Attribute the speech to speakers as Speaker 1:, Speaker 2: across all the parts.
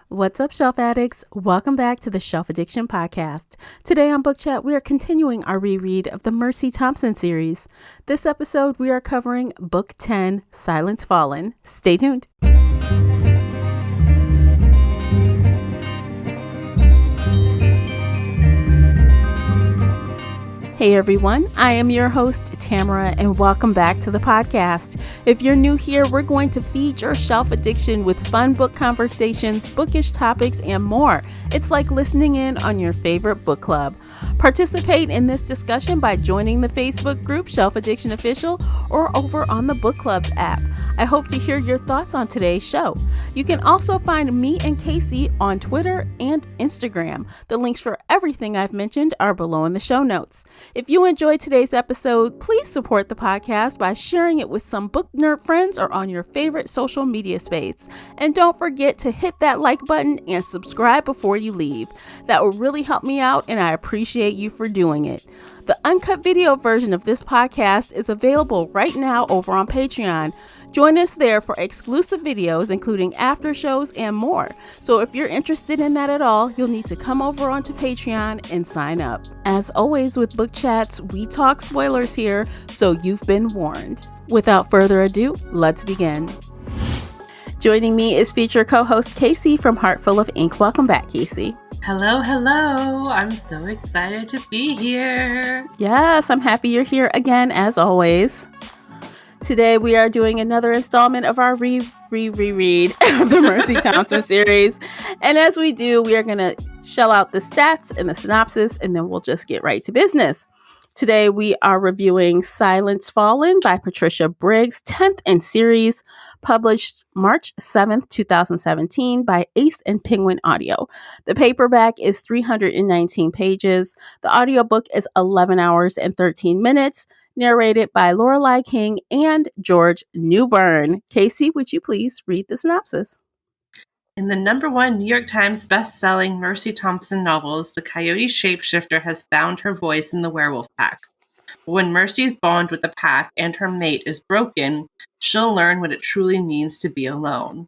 Speaker 1: What's up, Shelf Addicts? Welcome back to the Shelf Addiction Podcast. Today on Book Chat, we are continuing our reread of the Mercy Thompson series. This episode, we are covering Book 10, Silence Fallen. Stay tuned. Hey everyone, I am your host, Tamara, and welcome back to the podcast. If you're new here, we're going to feed your shelf addiction with fun book conversations, bookish topics, and more. It's like listening in on your favorite book club. Participate in this discussion by joining the Facebook group Shelf Addiction Official or over on the Book Clubs app. I hope to hear your thoughts on today's show. You can also find me and Casey on Twitter and Instagram. The links for everything I've mentioned are below in the show notes. If you enjoyed today's episode, please support the podcast by sharing it with some book nerd friends or on your favorite social media space. And don't forget to hit that like button and subscribe before you leave. That will really help me out, and I appreciate you for doing it. The uncut video version of this podcast is available right now over on Patreon. Join us there for exclusive videos, including after shows and more. So if you're interested in that at all, you'll need to come over onto Patreon and sign up. As always with Book Chats, we talk spoilers here, so you've been warned. Without further ado, let's begin. Joining me is feature co-host Casey from Heartful of Ink. Welcome back, Casey.
Speaker 2: Hello, hello. I'm so excited to be here.
Speaker 1: Yes, I'm happy you're here again, as always. Today we are doing another installment of our reread of the Mercy Thompson series. And as we do, we are going to shell out the stats and the synopsis, and then we'll just get right to business. Today we are reviewing Silence Fallen by Patricia Briggs, 10th in series, published March 7th, 2017 by Ace and Penguin Audio. The paperback is 319 pages. The audiobook is 11 hours and 13 minutes. Narrated by Lorelei King and George Newbern. Casey, would you please read the synopsis?
Speaker 2: In the #1 New York Times best-selling Mercy Thompson novels, the coyote shapeshifter has found her voice in the werewolf pack. When Mercy's bond with the pack and her mate is broken, she'll learn what it truly means to be alone.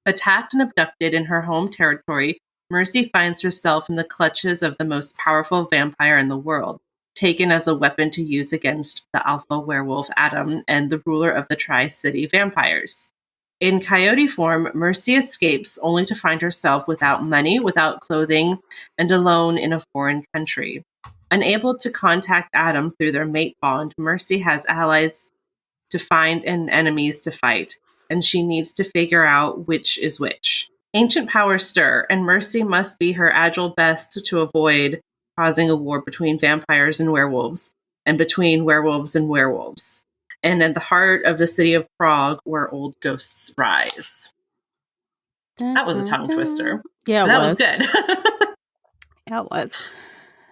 Speaker 2: Attacked and abducted in her home territory, Mercy finds herself in the clutches of the most powerful vampire in the world, taken as a weapon to use against the alpha werewolf Adam and the ruler of the Tri-City vampires. In coyote form, Mercy escapes only to find herself without money, without clothing, and alone in a foreign country. Unable to contact Adam through their mate bond, Mercy has allies to find and enemies to fight, and she needs to figure out which is which. Ancient powers stir, and Mercy must be her agile best to avoid causing a war between vampires and werewolves, and between werewolves and werewolves, and at the heart of the city of Prague, where old ghosts rise. That was a tongue twister.
Speaker 1: Yeah,
Speaker 2: that was good.
Speaker 1: Yeah, it was.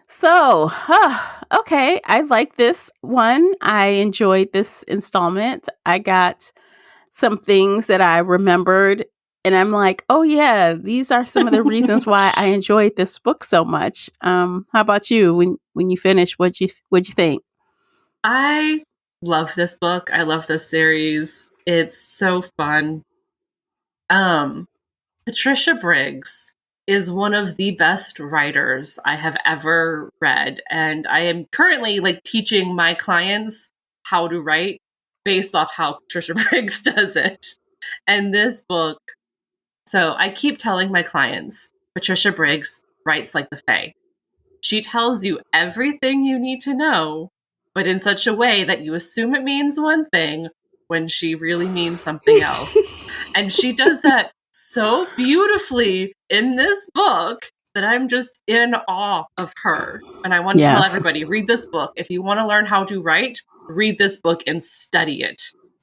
Speaker 1: So, okay, I like this one. I enjoyed this installment. I got some things that I remembered, and I'm like, oh yeah, these are some of the reasons why I enjoyed this book so much. How about you? When you finished, what'd you think?
Speaker 2: I love this book. I love this series. It's so fun. Patricia Briggs is one of the best writers I have ever read, and I am currently teaching my clients how to write based off how Patricia Briggs does it. And this book, so I keep telling my clients, Patricia Briggs writes like the Fae. She tells you everything you need to know, but in such a way that you assume it means one thing when she really means something else. And she does that so beautifully in this book that I'm just in awe of her. And I want to tell everybody, read this book. If you want to learn how to write, read this book and study it.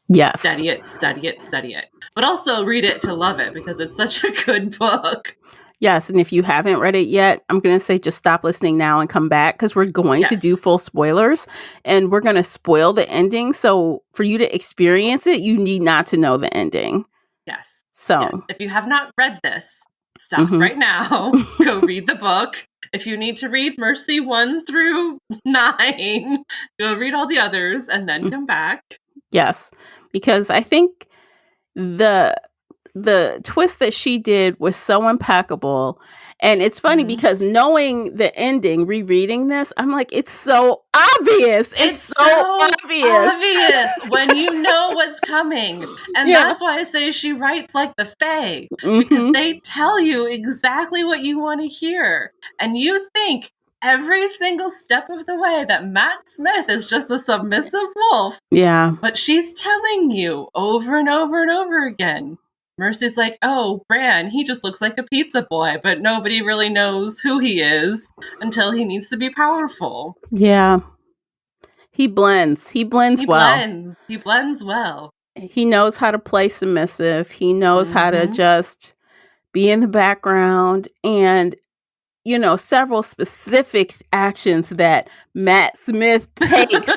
Speaker 1: Yes.
Speaker 2: Study it, study it, study it. But also read it to love it, because it's such a good book.
Speaker 1: Yes, and if you haven't read it yet, I'm going to say just stop listening now and come back, because we're going to do full spoilers, and we're going to spoil the ending. So for you to experience it, you need not to know the ending.
Speaker 2: Yes.
Speaker 1: So
Speaker 2: if you have not read this, stop right now. Go read the book. If you need to read Mercy 1 through 9, go read all the others and then come back.
Speaker 1: Yes, because I think the the twist that she did was so impeccable. And it's funny because knowing the ending, rereading this, I'm like, it's so obvious. It's so
Speaker 2: obvious when you know what's coming. And
Speaker 1: Yeah.
Speaker 2: that's why I say she writes like the Fae, because they tell you exactly what you want to hear. And you think every single step of the way that Matt Smith is just a submissive wolf.
Speaker 1: Yeah.
Speaker 2: But she's telling you over and over and over again. Mercy's like, oh, Bran, he just looks like a pizza boy, but nobody really knows who he is until he needs to be powerful.
Speaker 1: Yeah. He blends. He blends well.
Speaker 2: He blends well.
Speaker 1: He knows how to play submissive. He knows how to just be in the background, and several specific actions that Matt Smith takes.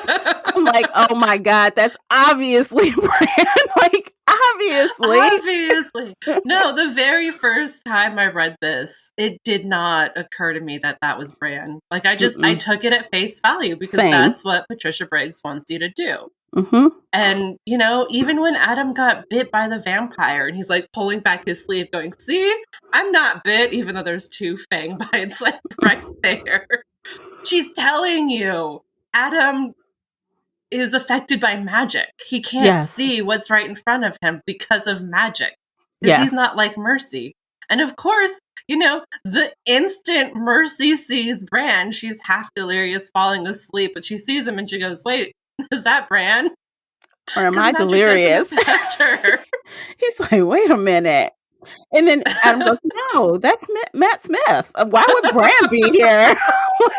Speaker 1: I'm like, oh my God, that's obviously Bran. Like, obviously.
Speaker 2: No, the very first time I read this, it did not occur to me that was Bran. Like, I took it at face value because that's what Patricia Briggs wants you to do. And, even when Adam got bit by the vampire and he's like pulling back his sleeve going, see, I'm not bit, even though there's 2 fang bites like right there. She's telling you Adam is affected by magic. He can't see what's right in front of him because of magic. Because he's not like Mercy. And of course, the instant Mercy sees Bran, she's half delirious, falling asleep, but she sees him and she goes, wait, is that Bran?
Speaker 1: Or am I delirious? He's like, wait a minute. And then Adam goes, no, that's Matt Smith. Why would Bran be here?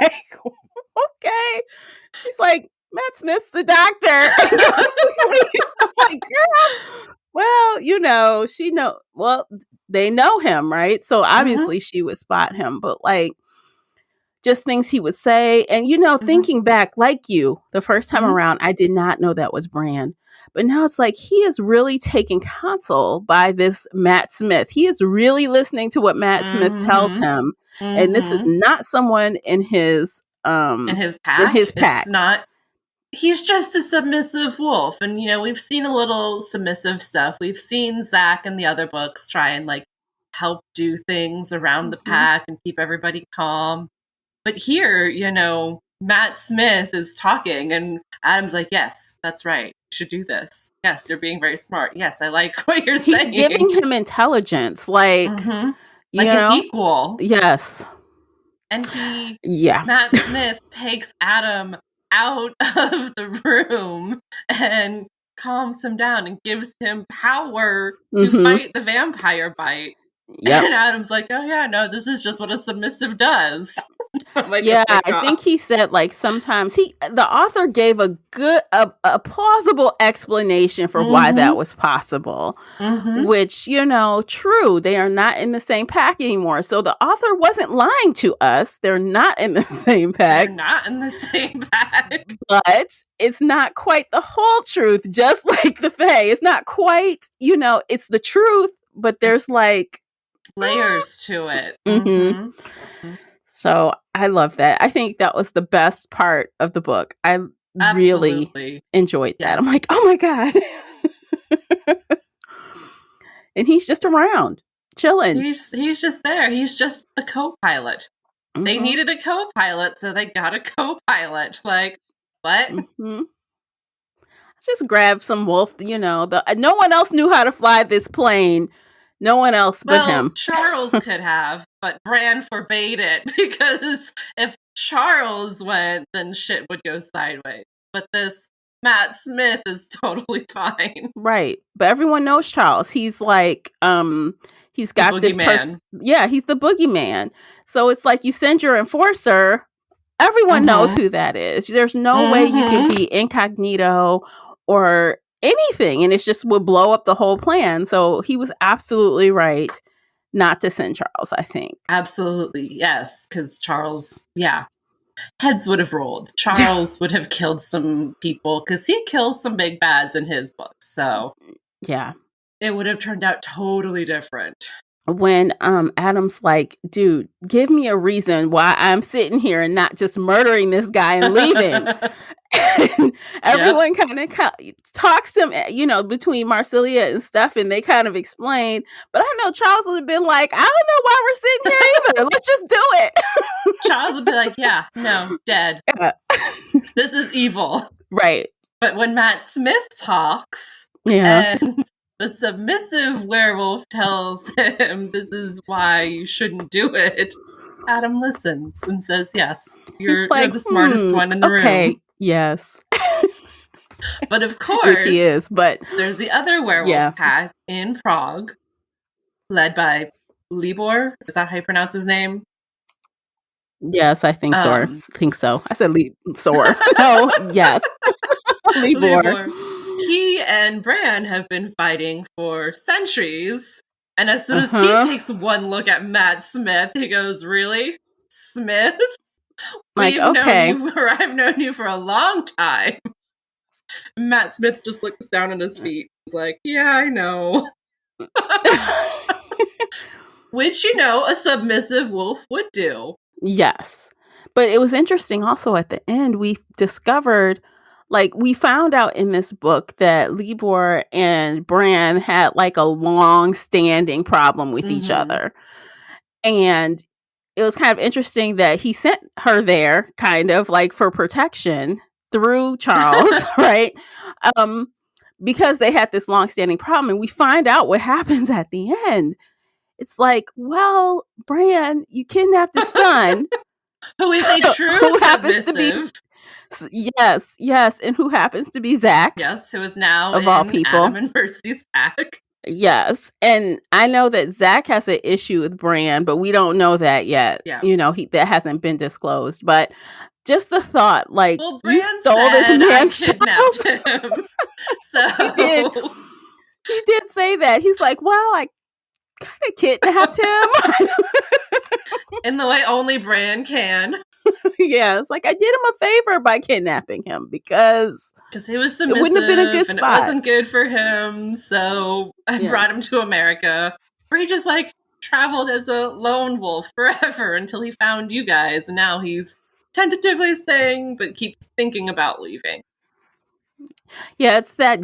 Speaker 1: Like, okay. She's like, Matt Smith's the doctor. And goes to sleep. I'm like, girl. Well, they know him, right? So obviously she would spot him, but like, just things he would say. And, thinking back, like you, the first time around, I did not know that was Bran. But now it's like he is really taking counsel by this Matt Smith. He is really listening to what Matt Smith tells him. And this is not someone in his pack.
Speaker 2: It's not. He's just a submissive wolf. And, we've seen a little submissive stuff. We've seen Zach and the other books try and like help do things around the pack and keep everybody calm. But here, Matt Smith is talking and Adam's like, yes, that's right. You should do this. Yes, you're being very smart. Yes, I like what you're saying.
Speaker 1: He's giving him intelligence, like
Speaker 2: an equal.
Speaker 1: Yes.
Speaker 2: And Matt Smith takes Adam out of the room and calms him down and gives him power to fight the vampire bite. Yep. And Adam's like, oh yeah, no, this is just what a submissive does. Like,
Speaker 1: I think he said like sometimes the author gave a plausible explanation for why that was possible, which, true, they are not in the same pack anymore. So the author wasn't lying to us. They're not in the same pack.
Speaker 2: They're not in the same pack.
Speaker 1: But it's not quite the whole truth, just like the Fae. It's not quite, it's the truth, but there's like
Speaker 2: layers to it.
Speaker 1: So I love that. I think that was the best part of the book. I really enjoyed that. I'm like, oh my God. And he's just around, chilling.
Speaker 2: He's just there. He's just the co-pilot. They needed a co-pilot, so they got a co-pilot. Like, what?
Speaker 1: Just grab some wolf, no one else knew how to fly this plane. No one else but him.
Speaker 2: Charles could have, but Bran forbade it because if Charles went, then shit would go sideways. But this Matt Smith is totally fine.
Speaker 1: Right. But everyone knows Charles. He's like, he's got this person. Yeah, he's the boogeyman. So it's like you send your enforcer, everyone knows who that is. There's no way you can be incognito or anything, and it just would blow up the whole plan. So he was absolutely right not to send Charles, I think.
Speaker 2: Absolutely, yes, because Charles, heads would have rolled. Charles would have killed some people because he kills some big bads in his books. So it would have turned out totally different.
Speaker 1: When Adam's like, dude, give me a reason why I'm sitting here and not just murdering this guy and leaving. Everyone kind of talks to him, between Marsilia and Steph, and they kind of explain. But I know Charles would have been like, I don't know why we're sitting here either. Let's just do it.
Speaker 2: Charles would be like, yeah, no, dead.
Speaker 1: Yeah.
Speaker 2: This is evil.
Speaker 1: Right.
Speaker 2: But when Matt Smith talks,
Speaker 1: Yeah.
Speaker 2: and the submissive werewolf tells him this is why you shouldn't do it, Adam listens and says, yes, you're the smartest one in the room.
Speaker 1: Yes.
Speaker 2: But of course,
Speaker 1: which he is, but
Speaker 2: there's the other werewolf pack in Prague, led by Libor. Is that how you pronounce his name?
Speaker 1: Yes, I think so. I think so. I said Sor. No, yes. Libor.
Speaker 2: He and Bran have been fighting for centuries. And as soon as he takes one look at Matt Smith, he goes, really? Smith?
Speaker 1: Like,
Speaker 2: I've known you for a long time. Matt Smith just looks down at his feet. He's like, yeah, I know. Which, a submissive wolf would do.
Speaker 1: Yes. But it was interesting also at the end, we discovered, we found out in this book that Libor and Bran had a long-standing problem with each other. And it was kind of interesting that he sent her there kind of for protection through Charles, right? Because they had this long-standing problem. And we find out what happens at the end. It's like, well, Bran, you kidnapped his son.
Speaker 2: Who is a true submissive.
Speaker 1: Yes, and who happens to be Zach.
Speaker 2: Yes, who is now
Speaker 1: of all people.
Speaker 2: Adam and Mercy's pack.
Speaker 1: Yes, and I know that Zach has an issue with Bran, but we don't know that yet.
Speaker 2: Yeah.
Speaker 1: That hasn't been disclosed. But just the thought,
Speaker 2: Bran
Speaker 1: you stole this man's
Speaker 2: child. Him. So
Speaker 1: he did say that. He's like, well, I kind of kidnapped him.
Speaker 2: In the way only Bran can.
Speaker 1: Yeah, it's I did him a favor by kidnapping him because
Speaker 2: he was submissive.
Speaker 1: It wouldn't have been a good spot.
Speaker 2: And it wasn't good for him, so I brought him to America, where he just traveled as a lone wolf forever until he found you guys, and now he's tentatively staying, but keeps thinking about leaving.
Speaker 1: Yeah, it's that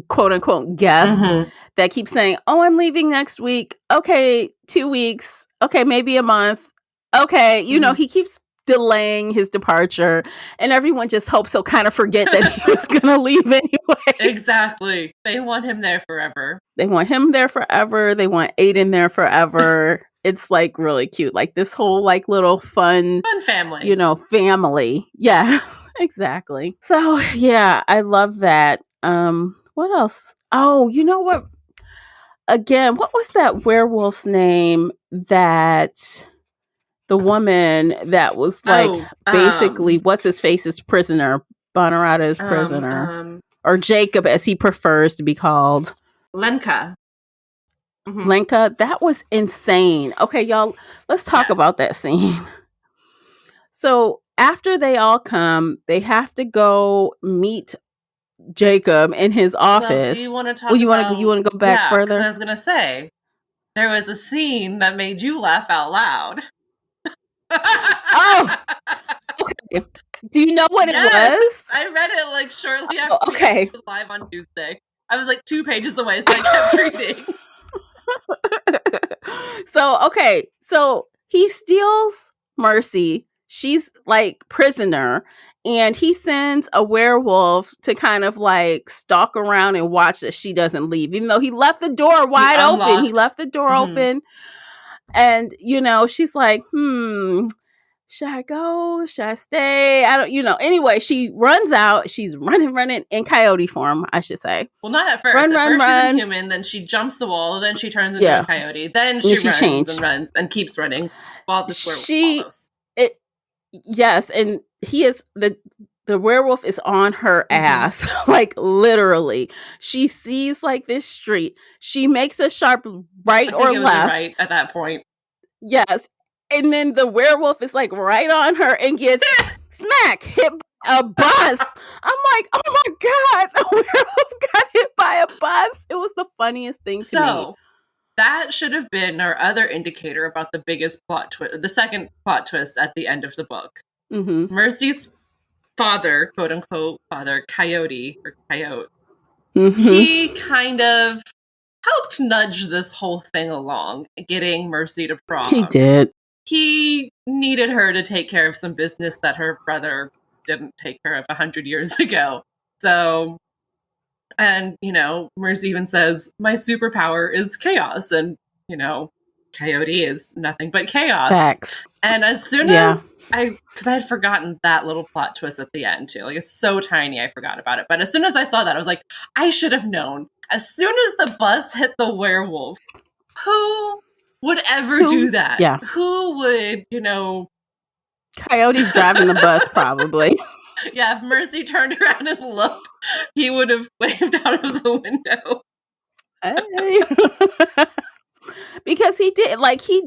Speaker 1: quote unquote guest that keeps saying, "Oh, I'm leaving next week. Okay, 2 weeks. Okay, maybe a month. Okay," he keeps delaying his departure, and everyone just hopes he'll kind of forget that he was going to leave anyway.
Speaker 2: Exactly. They want him there forever.
Speaker 1: They want him there forever. They want Aiden there forever. It's really cute. This whole little fun
Speaker 2: family.
Speaker 1: Family. Yeah, exactly. So yeah, I love that. What else? Oh, you know what? Again, what was that werewolf's name that the woman that was basically what's his face's prisoner, Bonorata's prisoner, or Jacob as he prefers to be called,
Speaker 2: Lenka.
Speaker 1: Lenka, that was insane. Okay, y'all, let's talk about that scene. So after they all come, they have to go meet Jacob in his office.
Speaker 2: Do you want to talk? You
Speaker 1: want to go back further?
Speaker 2: I was gonna say there was a scene that made you laugh out loud.
Speaker 1: Oh, okay. Do you know what it was?
Speaker 2: I read it shortly after
Speaker 1: we
Speaker 2: went live on Tuesday. I was 2 pages away, so I kept reading.
Speaker 1: So he steals Mercy. She's prisoner, and he sends a werewolf to kind of stalk around and watch that she doesn't leave, even though he left the door wide open. He left the door open, and she's like, should I go? Should I stay? I don't, anyway, she runs out. She's running in coyote form, I should say.
Speaker 2: Well, not at first. At first she's in human, then she jumps the wall, then she turns into a coyote, then she runs and runs and keeps running while this werewolf follows.
Speaker 1: Yes, and the werewolf is on her ass, literally. She sees this street. She makes a sharp right or left.
Speaker 2: Right at that point.
Speaker 1: Yes. And then the werewolf is right on her and gets smack hit by a bus. I'm like, oh my God, the werewolf got hit by a bus. It was the funniest thing to me.
Speaker 2: That should have been our other indicator about the biggest plot twist, the second plot twist at the end of the book. Mercy's father, quote unquote, father, Coyote or Coyote,
Speaker 1: Mm-hmm.
Speaker 2: he kind of helped nudge this whole thing along, getting Mercy to prom.
Speaker 1: He did.
Speaker 2: He needed her to take care of some business that her brother didn't take care of 100 years ago. So, and, Mercy even says, my superpower is chaos. And, Coyote is nothing but chaos.
Speaker 1: Facts.
Speaker 2: And as soon as because I had forgotten that little plot twist at the end too. Like, it's so tiny, I forgot about it. But as soon as I saw that, I was like, I should have known. As soon as the bus hit the werewolf, who would ever do that?
Speaker 1: Yeah.
Speaker 2: Who would,
Speaker 1: Coyote's driving the bus, probably.
Speaker 2: Yeah, if Mercy turned around and looked, he would have waved out of the window.
Speaker 1: Hey. Because he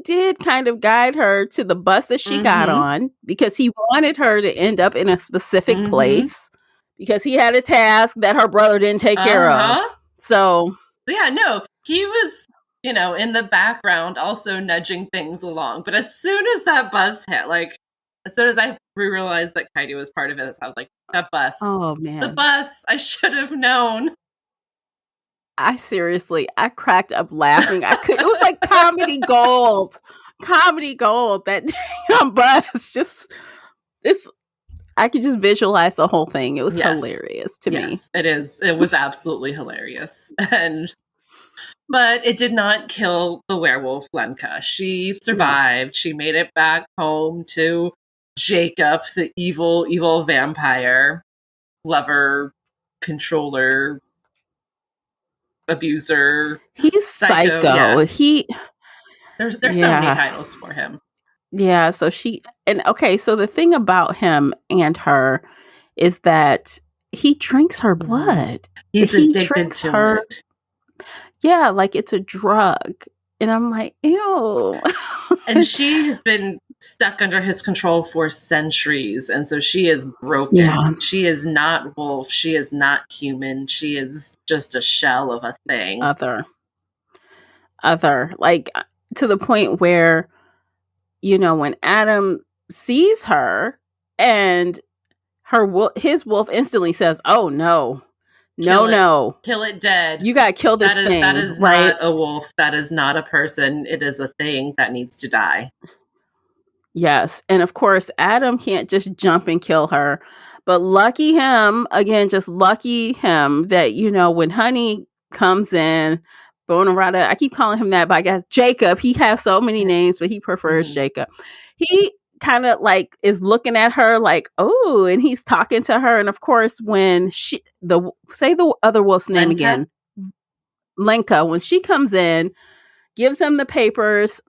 Speaker 1: did kind of guide her to the bus that she got on, because he wanted her to end up in a specific place, because he had a task that her brother didn't take care of. So
Speaker 2: yeah, no, he was, in the background also nudging things along. But as soon as that bus hit, as soon as I realized that Kaidi was part of it, I was like, that bus.
Speaker 1: Oh, man.
Speaker 2: The bus. I should have known.
Speaker 1: I cracked up laughing. It was like comedy gold. Comedy gold. That damn bus. I could just visualize the whole thing. It was hilarious to me.
Speaker 2: It is. It was absolutely hilarious. But it did not kill the werewolf, Lenka. She survived. No. She made it back home to Jacob, the evil vampire, lover, controller, abuser.
Speaker 1: He's psycho. Yeah.
Speaker 2: There's so many titles for him.
Speaker 1: Yeah, so so the thing about him and her is that he drinks her blood.
Speaker 2: He's addicted to it.
Speaker 1: Yeah, like it's a drug. And I'm like, ew.
Speaker 2: And she has been stuck under his control for centuries. And so she is broken. Yeah. She is not wolf. She is not human. She is just a shell of a thing.
Speaker 1: Other. Like, to the point where, when Adam sees her and his wolf instantly says, oh, no. No.
Speaker 2: Kill it dead.
Speaker 1: You got to kill this thing.
Speaker 2: That is
Speaker 1: right?
Speaker 2: not a wolf. That is not a person. It is a thing that needs to die.
Speaker 1: Yes. And of course, Adam can't just jump and kill her. But lucky him that, when Honey comes in, Bonarada, I keep calling him that, but I guess Jacob, he has so many names, but he prefers Jacob. He kind of is looking at her like, oh, and he's talking to her. And of course, when say the other wolf's name again, Lenka, when she comes in, gives him the papers,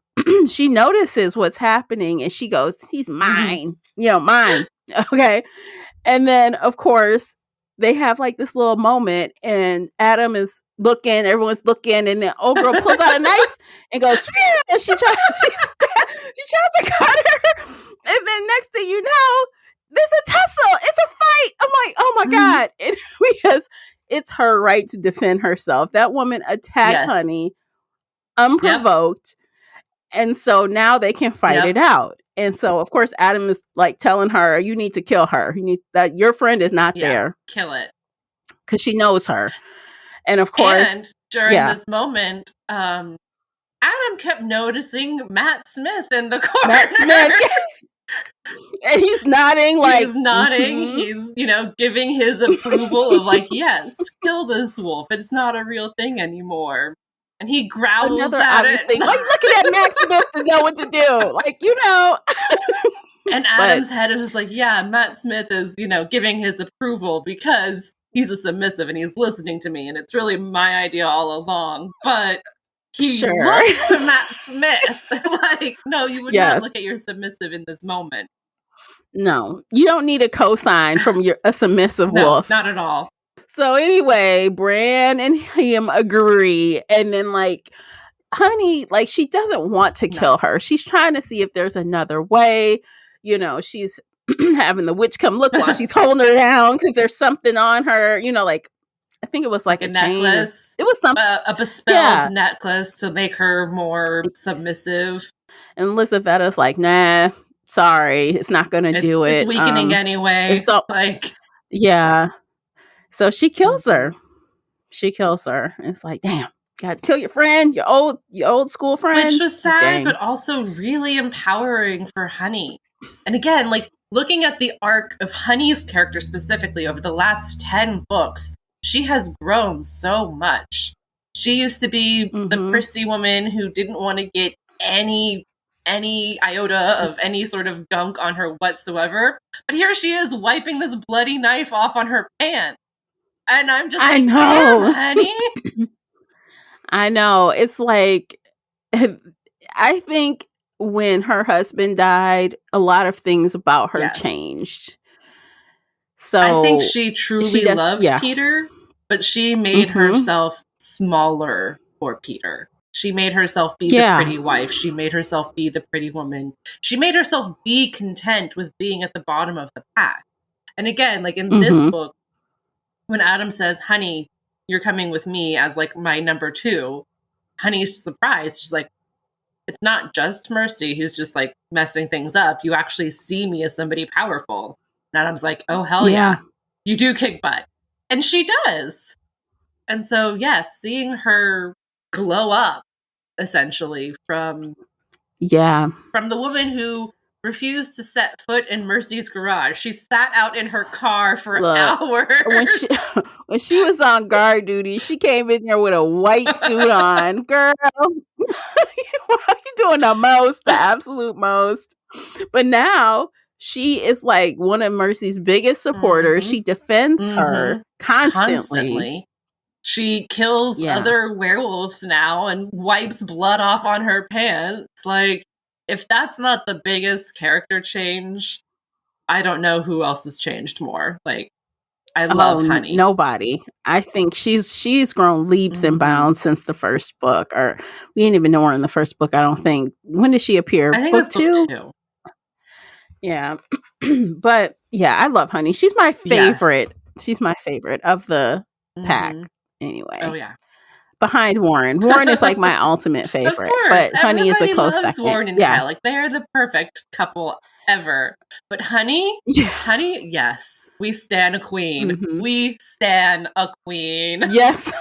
Speaker 1: she notices what's happening and she goes, he's mine, mine. Okay. And then of course they have this little moment and Adam is looking, everyone's looking, and then old girl pulls out a knife and goes, and she tries to cut her. And then next thing you know, there's a tussle. It's a fight. I'm like, oh my God. Because it's her right to defend herself. That woman attacked Honey unprovoked. Yep. And so now they can fight it out. And so, of course, Adam is telling her, you need to kill her. That your friend is not there.
Speaker 2: Kill it.
Speaker 1: Because she knows her. And of course.
Speaker 2: And during this moment, Adam kept noticing Matt Smith in the corner.
Speaker 1: Matt Smith, yes. And he's nodding
Speaker 2: He's nodding. He's, giving his approval of yes, kill this wolf. It's not a real thing anymore. And he growls at it.
Speaker 1: Thing. Looking at Matt Smith to know what to do.
Speaker 2: And Adam's head is just Matt Smith is, giving his approval because he's a submissive and he's listening to me. And it's really my idea all along. But he looked to Matt Smith no, you would not look at your submissive in this moment.
Speaker 1: No, you don't need a cosign from a submissive wolf.
Speaker 2: Not at all.
Speaker 1: So anyway, Bran and him agree. And then Honey, she doesn't want to kill her. She's trying to see if there's another way. She's having the witch come look while she's holding her down because there's something on her, I think it was a
Speaker 2: necklace.
Speaker 1: It was something.
Speaker 2: A bespelled necklace to make her more submissive.
Speaker 1: And Lizavetta's nah, sorry, it's not going to do
Speaker 2: It's
Speaker 1: it.
Speaker 2: weakening anyway.
Speaker 1: It's so,
Speaker 2: Like,
Speaker 1: yeah. So she kills
Speaker 2: Mhm.
Speaker 1: her. She kills her. It's like, damn, got to kill your friend, your old school
Speaker 2: which
Speaker 1: friend.
Speaker 2: was
Speaker 1: Like,
Speaker 2: sad,
Speaker 1: dang.
Speaker 2: but also really empowering for Honey. And again, like looking at the arc of Honey's character specifically over the last 10 books, she has grown so much. She used to be the
Speaker 1: Mm-hmm.
Speaker 2: prissy woman who didn't want to get any iota of any sort of gunk on her whatsoever. But here she is wiping this bloody knife off on her pants. And I'm just
Speaker 1: I
Speaker 2: like, damn,
Speaker 1: know.
Speaker 2: honey.
Speaker 1: I know. It's like, I think when her husband died, a lot of things about her
Speaker 2: Yes.
Speaker 1: changed.
Speaker 2: I think
Speaker 1: So
Speaker 2: she
Speaker 1: she
Speaker 2: truly
Speaker 1: does,
Speaker 2: loved
Speaker 1: yeah.
Speaker 2: Peter, but she made
Speaker 1: Mm-hmm.
Speaker 2: herself smaller for Peter. She made herself be the
Speaker 1: Yeah.
Speaker 2: pretty wife. She made herself be the pretty woman. She made herself be content with being at the bottom of the pack. And again, like in this
Speaker 1: Mm-hmm.
Speaker 2: book, when Adam says, honey, you're coming with me as like my number two, Honey's surprised. She's like, it's not just Mercy who's just like messing things up. You actually see me as somebody powerful. And Adam's like, oh, hell
Speaker 1: Yeah.
Speaker 2: yeah, you do kick butt. And she does. And so, yes, seeing her glow up essentially
Speaker 1: Yeah.
Speaker 2: from the woman who refused to set foot in Mercy's garage. She sat out in her car for
Speaker 1: Look,
Speaker 2: hours.
Speaker 1: when she was on guard duty, she came in there with a white suit on. Girl, you doing the most, the absolute most. But now she is like one of Mercy's biggest supporters.
Speaker 2: Mm-hmm.
Speaker 1: She defends her
Speaker 2: Mm-hmm.
Speaker 1: constantly.
Speaker 2: She kills
Speaker 1: Yeah.
Speaker 2: other werewolves now and wipes blood off on her pants. Like, if that's not the biggest character change, I don't know who else has changed more. Like, I love
Speaker 1: Oh,
Speaker 2: Honey.
Speaker 1: nobody. I think she's grown leaps and
Speaker 2: Mm-hmm.
Speaker 1: bounds since the first book. Or we didn't even know her in the first book, I don't think. When did she appear?
Speaker 2: I think it was
Speaker 1: Book
Speaker 2: book
Speaker 1: 2?
Speaker 2: 2.
Speaker 1: Yeah. But yeah, I love Honey. She's my
Speaker 2: Yes.
Speaker 1: favorite. She's my favorite of the pack
Speaker 2: Mm-hmm. Oh,
Speaker 1: anyway.
Speaker 2: yeah.
Speaker 1: Behind Warren. Warren is like my ultimate
Speaker 2: Of
Speaker 1: favorite,
Speaker 2: course.
Speaker 1: but Honey is a
Speaker 2: Everybody
Speaker 1: close
Speaker 2: loves
Speaker 1: second.
Speaker 2: Warren and
Speaker 1: Yeah.
Speaker 2: Kyle. Like, they're the perfect couple ever. But Honey, yes. We stan a queen.
Speaker 1: Mm-hmm.
Speaker 2: We stan a queen.
Speaker 1: Yes,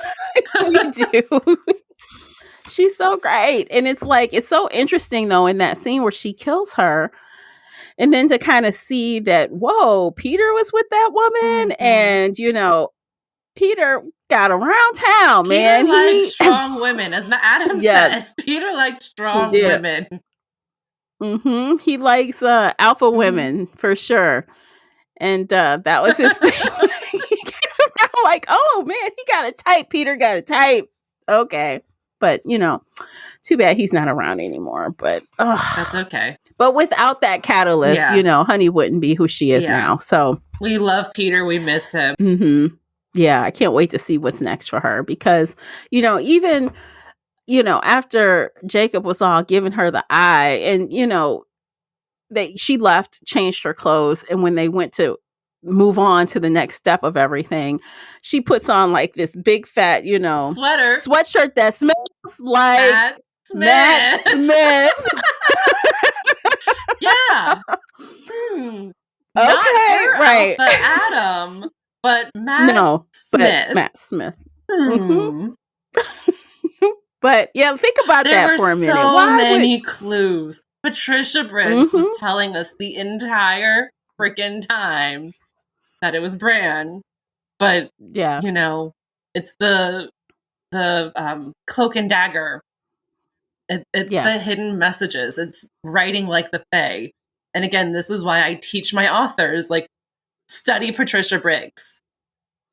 Speaker 1: we do. She's so great. And it's like, it's so interesting though, in that scene where she kills her. And then to kind of see that, whoa, Peter was with that woman.
Speaker 2: Mm-hmm.
Speaker 1: And, Peter got around town,
Speaker 2: Peter
Speaker 1: man.
Speaker 2: liked strong women. As Adam says, Peter liked strong women.
Speaker 1: Mm-hmm. He likes alpha women for sure. And that was his thing. Like, oh man, he got a type. Peter got a type. Okay. But, too bad he's not around anymore. But
Speaker 2: that's okay.
Speaker 1: But without that catalyst, Honey wouldn't be who she is now. So
Speaker 2: we love Peter. We miss him.
Speaker 1: Mm-hmm. Yeah, I can't wait to see what's next for her because, even, after Jacob was all giving her the eye and, she left, changed her clothes. And when they went to move on to the next step of everything, she puts on like this big fat, sweatshirt that smells like Matt Smith.
Speaker 2: Yeah. Not her
Speaker 1: right.
Speaker 2: Alpha Adam, but Matt Smith.
Speaker 1: But Matt Smith. Mm-hmm. But yeah, think about that for a minute.
Speaker 2: There were so many clues. Patricia Briggs was telling us the entire freaking time that it was Bran, but it's the cloak and dagger. It's the hidden messages. It's writing like the Fae. And again, this is why I teach my authors, like, study Patricia Briggs.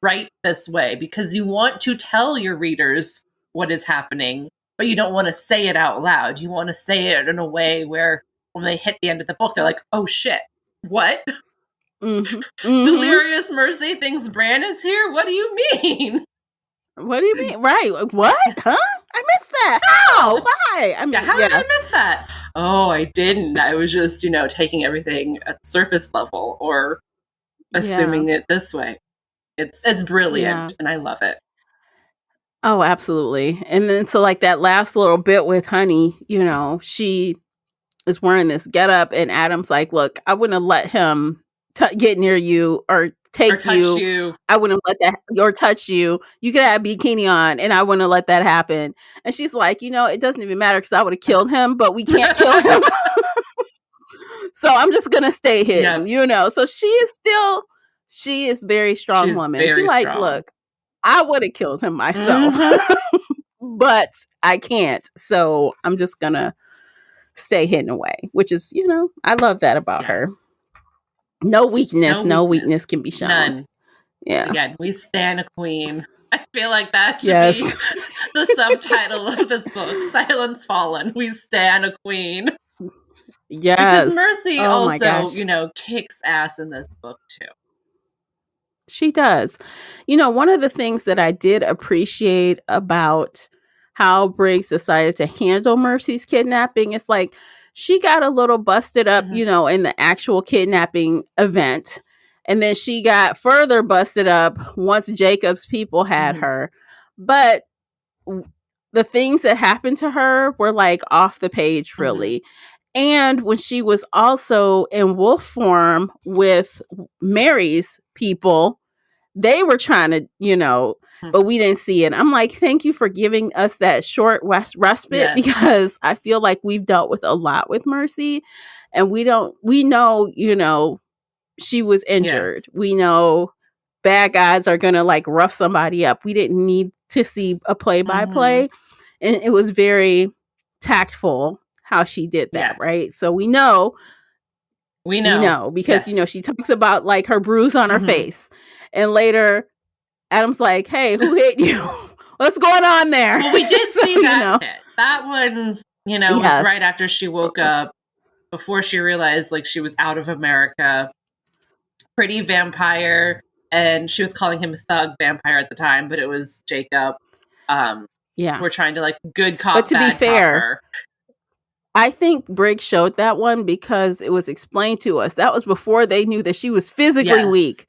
Speaker 2: Write this way because you want to tell your readers what is happening, but you don't want to say it out loud. You want to say it in a way where when they hit the end of the book, they're like, oh shit, what?
Speaker 1: Mm-hmm. Mm-hmm.
Speaker 2: Delirious Mercy thinks Bran is here? What do you mean?
Speaker 1: What do you mean? Right. What? Huh? I missed that. How? Why?
Speaker 2: How did I miss that? Oh, I didn't. I was just, taking everything at surface level or assuming it this way. It's brilliant and I love it.
Speaker 1: Oh, absolutely. And then so like that last little bit with Honey, she is wearing this getup, and Adam's like, look, I wouldn't have let him get near you or take
Speaker 2: Or touch
Speaker 1: you.
Speaker 2: you.
Speaker 1: I wouldn't let that, or touch you. You could have a bikini on, and I wouldn't have let that happen. And she's like, it doesn't even matter because I would have killed him, but we can't kill him. So I'm just gonna stay hidden, So she is very strong woman.
Speaker 2: Very
Speaker 1: She's like,
Speaker 2: strong.
Speaker 1: look, I would have killed him myself, but I can't. So I'm just gonna stay hidden away, which is, I love that about her. No weakness. No weakness can be shown.
Speaker 2: None.
Speaker 1: Yeah.
Speaker 2: Again, we stand a queen. I feel like that should be the subtitle of this book. Silence Fallen. We stand a queen.
Speaker 1: Yes.
Speaker 2: Because Mercy also, kicks ass in this book too.
Speaker 1: She does. One of the things that I did appreciate about how Briggs decided to handle Mercy's kidnapping is like she got a little busted up, in the actual kidnapping event. And then she got further busted up once Jacob's people had her. But the things that happened to her were like off the page, really. And when she was also in wolf form with Mary's people, they were trying to, but we didn't see it. I'm like, thank you for giving us that short respite because I feel like we've dealt with a lot with Mercy and we know, she was injured. Yes. We know bad guys are going to like rough somebody up. We didn't need to see a play-by-play. And it was very tactful how she did that, right? So we know because she talks about like her bruise on her face, and later Adam's like, "Hey, who hit you? What's going on there?"
Speaker 2: Well, we did see that hit. That one, was right after she woke up, before she realized like she was out of America. Pretty vampire, and she was calling him thug vampire at the time, but it was Jacob. We're trying to like good cop, but to be fair.
Speaker 1: I think Briggs showed that one because it was explained to us. That was before they knew that she was physically weak.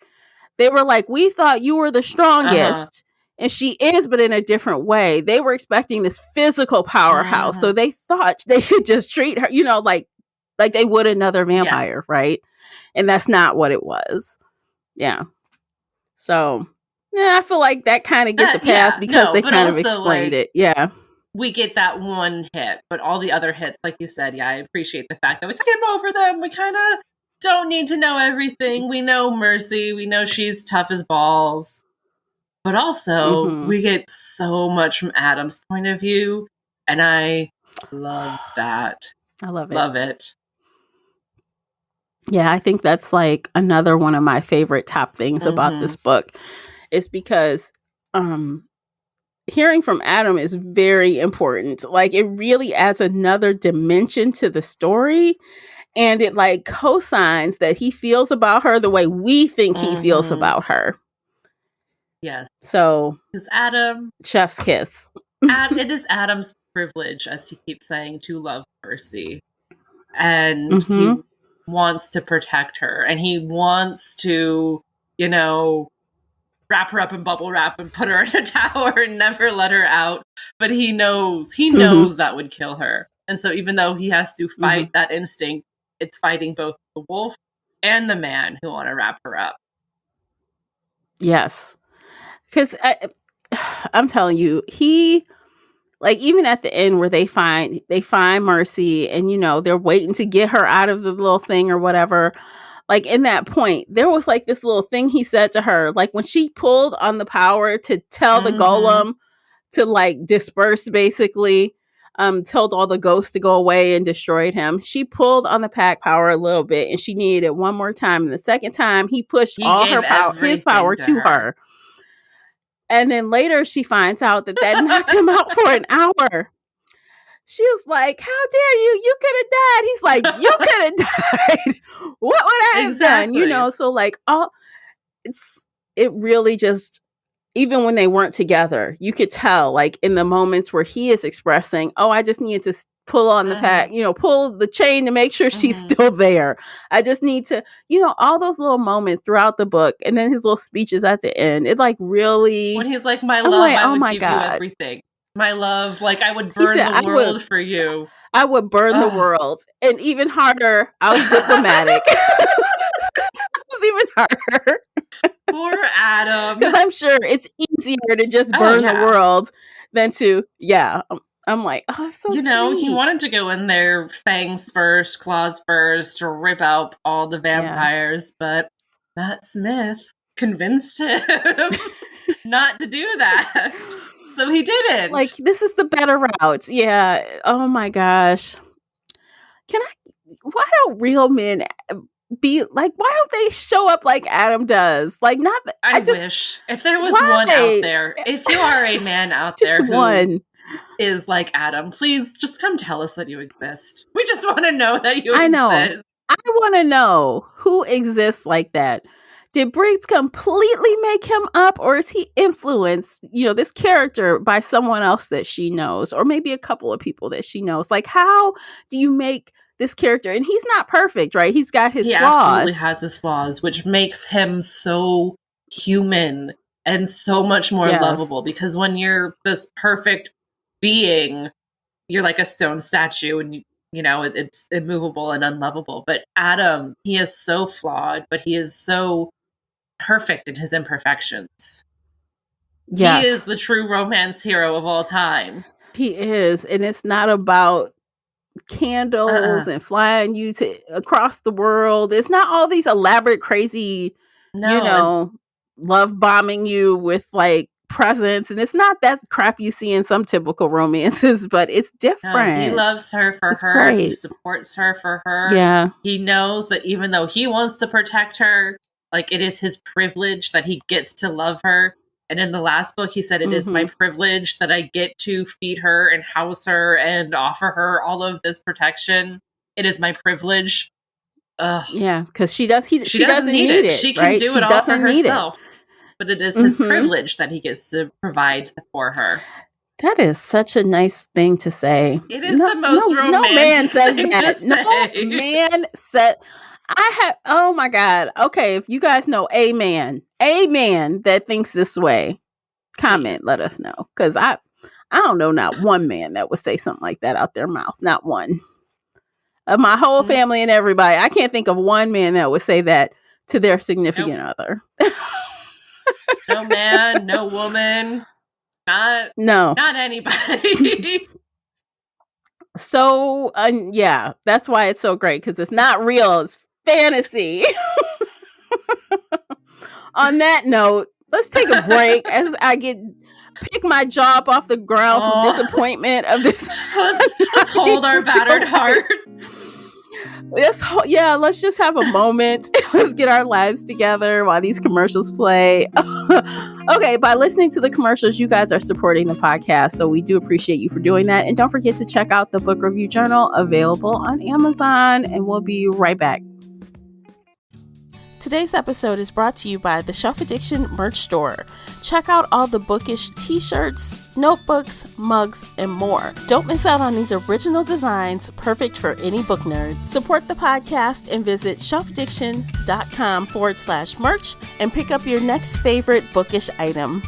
Speaker 1: They were like, we thought you were the strongest. And she is, but in a different way. They were expecting this physical powerhouse. So they thought they could just treat her, like they would another vampire, right? And that's not what it was. Yeah. So, I feel like that kind of gets a pass because they kind of explained it. Yeah.
Speaker 2: We get that one hit, but all the other hits, like you said, I appreciate the fact that we came over them. We kind of don't need to know everything. We know Mercy. We know she's tough as balls. But also, we get so much from Adam's point of view, and I love that.
Speaker 1: I love it.
Speaker 2: Love it.
Speaker 1: Yeah, I think that's like another one of my favorite top things about this book is because hearing from Adam is very important. Like it really adds another dimension to the story, and it like cosigns that he feels about her the way we think he feels about her.
Speaker 2: Yes.
Speaker 1: So,
Speaker 2: because Adam,
Speaker 1: chef's kiss.
Speaker 2: It is Adam's privilege, as he keeps saying, to love Mercy, and he wants to protect her, and he wants to, wrap her up in bubble wrap and put her in a tower and never let her out. But he knows that would kill her. And so even though he has to fight that instinct, it's fighting both the wolf and the man who want to wrap her up.
Speaker 1: Yes. Because I'm telling you, he, like, even at the end where they find Mercy and, they're waiting to get her out of the little thing or whatever. Like in that point, there was like this little thing he said to her, like when she pulled on the power to tell the golem to like disperse, basically, told all the ghosts to go away and destroyed him. She pulled on the pack power a little bit and she needed it one more time. And the second time he pushed all her power, his power to her. And then later she finds out that knocked him out for an hour. She was like, how dare you? You could have died. He's like, you could have died. What would I have done? So like it really just, even when they weren't together, you could tell like in the moments where he is expressing, oh, I just needed to pull on the pack, pull the chain to make sure she's still there. I just need to, all those little moments throughout the book. And then his little speeches at the end, it like really.
Speaker 2: When he's like, my love, I would give you everything. My love, like I would burn the world for you.
Speaker 1: I would burn the world. And even harder, I was diplomatic. It was even harder.
Speaker 2: Poor Adam.
Speaker 1: Because I'm sure it's easier to just burn the world than to, I'm like, oh, it's so sweet.
Speaker 2: He wanted to go in there fangs first, claws first, to rip out all the vampires, but Matt Smith convinced him not to do that. So he didn't.
Speaker 1: Like, this is the better route. Yeah. Oh my gosh. Why don't real men be like, why don't they show up like Adam does? Like, not that
Speaker 2: I wish if there was one out there, if you are a man out there who is like Adam, please just come tell us that you exist. We just want to know that you exist.
Speaker 1: I want to know who exists like that. Did Briggs completely make him up, or is he influenced, this character by someone else that she knows, or maybe a couple of people that she knows? Like, how do you make this character? And he's not perfect, right? He's got his flaws. He
Speaker 2: absolutely has his flaws, which makes him so human and so much more lovable. Because when you're this perfect being, you're like a stone statue, and it's immovable and unlovable. But Adam, he is so flawed, but he is so perfect in his imperfections. Yes. He is the true romance hero of all time.
Speaker 1: He is. And it's not about candles and flying you across the world. It's not all these elaborate, crazy, love bombing you with like presents. And it's not that crap you see in some typical romances, but it's different.
Speaker 2: No, he loves her for her. Great. He supports her for her.
Speaker 1: Yeah.
Speaker 2: He knows that even though he wants to protect her, like, it is his privilege that he gets to love her. And in the last book, he said, it is my privilege that I get to feed her and house her and offer her all of this protection. It is my privilege.
Speaker 1: Yeah, because she doesn't need it.
Speaker 2: She can do it all for herself. But it is his privilege that he gets to provide for her.
Speaker 1: That is such a nice thing to say.
Speaker 2: It is the most romantic
Speaker 1: no man says
Speaker 2: thing
Speaker 1: that.
Speaker 2: to
Speaker 1: No
Speaker 2: say.
Speaker 1: man said... oh my God. Okay, if you guys know a man that thinks this way, comment, let us know. Because I don't know not one man that would say something like that out their mouth. Not one. Of my whole family and everybody, I can't think of one man that would say that to their significant other.
Speaker 2: No man, no woman, not anybody.
Speaker 1: So, that's why it's so great, because it's not real. It's fantasy. On that note, let's take a break as I pick my jaw up off the ground from disappointment of this.
Speaker 2: Let's hold our battered heart.
Speaker 1: Let's just have a moment. Let's get our lives together while these commercials play. Okay, by listening to the commercials, you guys are supporting the podcast, so we do appreciate you for doing that. And don't forget to check out the book review journal available on Amazon, and we'll be right back. Today's episode is brought to you by the Shelf Addiction merch store. Check out all the bookish t-shirts, notebooks, mugs, and more. Don't miss out on these original designs, perfect for any book nerd. Support the podcast and visit shelfaddiction.com/merch and pick up your next favorite bookish item.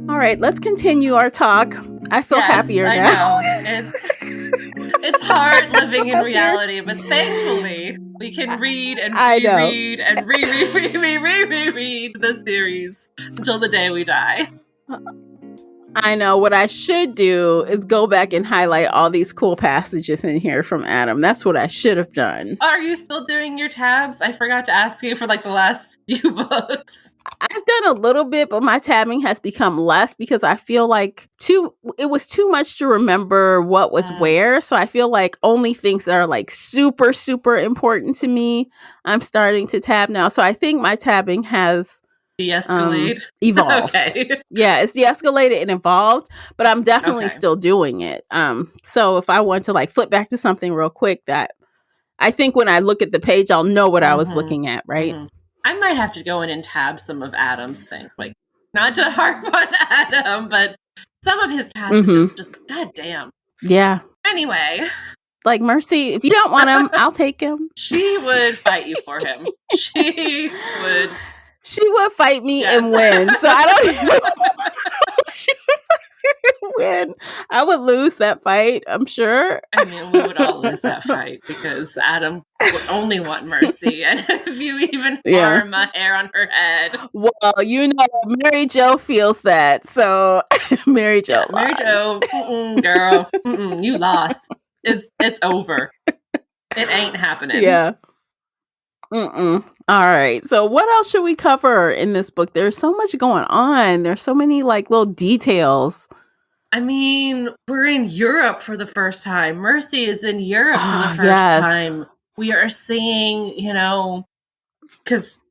Speaker 1: All right, let's continue our talk. I feel happier now.
Speaker 2: It's hard living in reality, but thankfully we can read and reread and reread the series until the day we die.
Speaker 1: I know. What I should do is go back and highlight all these cool passages in here from Adam. That's what I should have done.
Speaker 2: Are you still doing your tabs? I forgot to ask you for like the last few books.
Speaker 1: I've done a little bit, but my tabbing has become less because I feel like it was too much to remember what was where. So I feel like only things that are like super, super important to me, I'm starting to tab now. So I think my tabbing has
Speaker 2: de-escalate.
Speaker 1: Evolved.
Speaker 2: Okay.
Speaker 1: Yeah, it's de-escalated and evolved, but I'm definitely still doing it. So if I want to like flip back to something real quick, that I think when I look at the page, I'll know what I was looking at, right?
Speaker 2: I might have to go in and tab some of Adam's things, like not to harp on Adam, but some of his passages just goddamn.
Speaker 1: Yeah.
Speaker 2: Anyway.
Speaker 1: Like, Mercy, if you don't want him, I'll take him.
Speaker 2: She would fight you for him. She would
Speaker 1: fight me and win. So I don't win. I would lose that fight, I'm sure.
Speaker 2: I mean, we would all lose that fight because Adam would only want Mercy. And if you even harm a hair on her head.
Speaker 1: Well, Mary Jo feels that. So Mary Jo lost.
Speaker 2: Mary Jo, girl, you lost. It's over. It ain't happening.
Speaker 1: Yeah. All right. So what else should we cover in this book? There's so much going on. There's so many little details.
Speaker 2: I mean, we're in Europe for the first time. Mercy is in Europe for the first time. We are seeing, because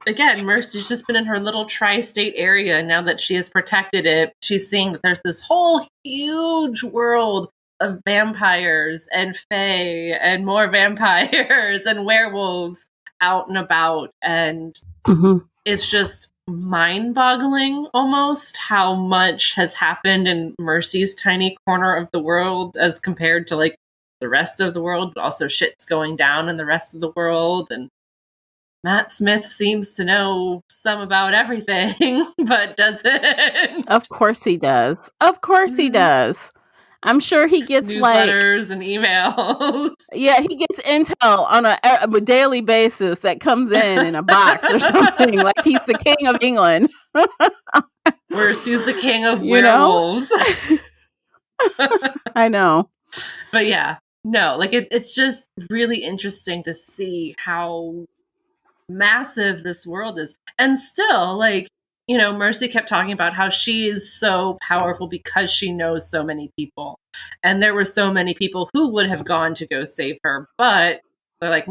Speaker 2: again, Mercy's just been in her little tri-state area. Now that she has protected it, she's seeing that there's this whole huge world of vampires and fae and more vampires and werewolves out and about. And it's just mind-boggling almost how much has happened in Mercy's tiny corner of the world as compared to the rest of the world, but also shit's going down in the rest of the world. And Matt Smith seems to know some about everything, but doesn't.
Speaker 1: Of course he does. He does. I'm sure he gets
Speaker 2: newsletters and emails.
Speaker 1: Yeah, he gets intel on a daily basis that comes in a box or something. Like he's the king of England.
Speaker 2: Worse, he's the king of werewolves.
Speaker 1: I know.
Speaker 2: But yeah, no, it's just really interesting to see how massive this world is. And still, Mercy kept talking about how she is so powerful because she knows so many people. And there were so many people who would have gone to go save her. But they're like,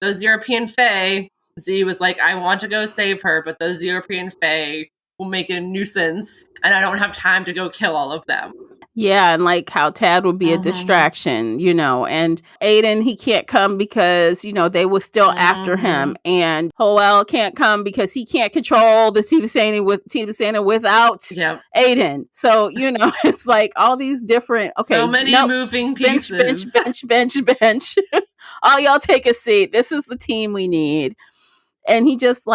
Speaker 2: those European fae. Z was like, I want to go save her, but those European fae will make a nuisance. And I don't have time to go kill all of them.
Speaker 1: Yeah, and how Tad would be a distraction, and Aiden, he can't come because, they were still after him, and Hoel can't come because he can't control the Tibusana without Aiden. So, it's all these different, so
Speaker 2: many moving pieces.
Speaker 1: Bench. All y'all take a seat. This is the team we need. And he just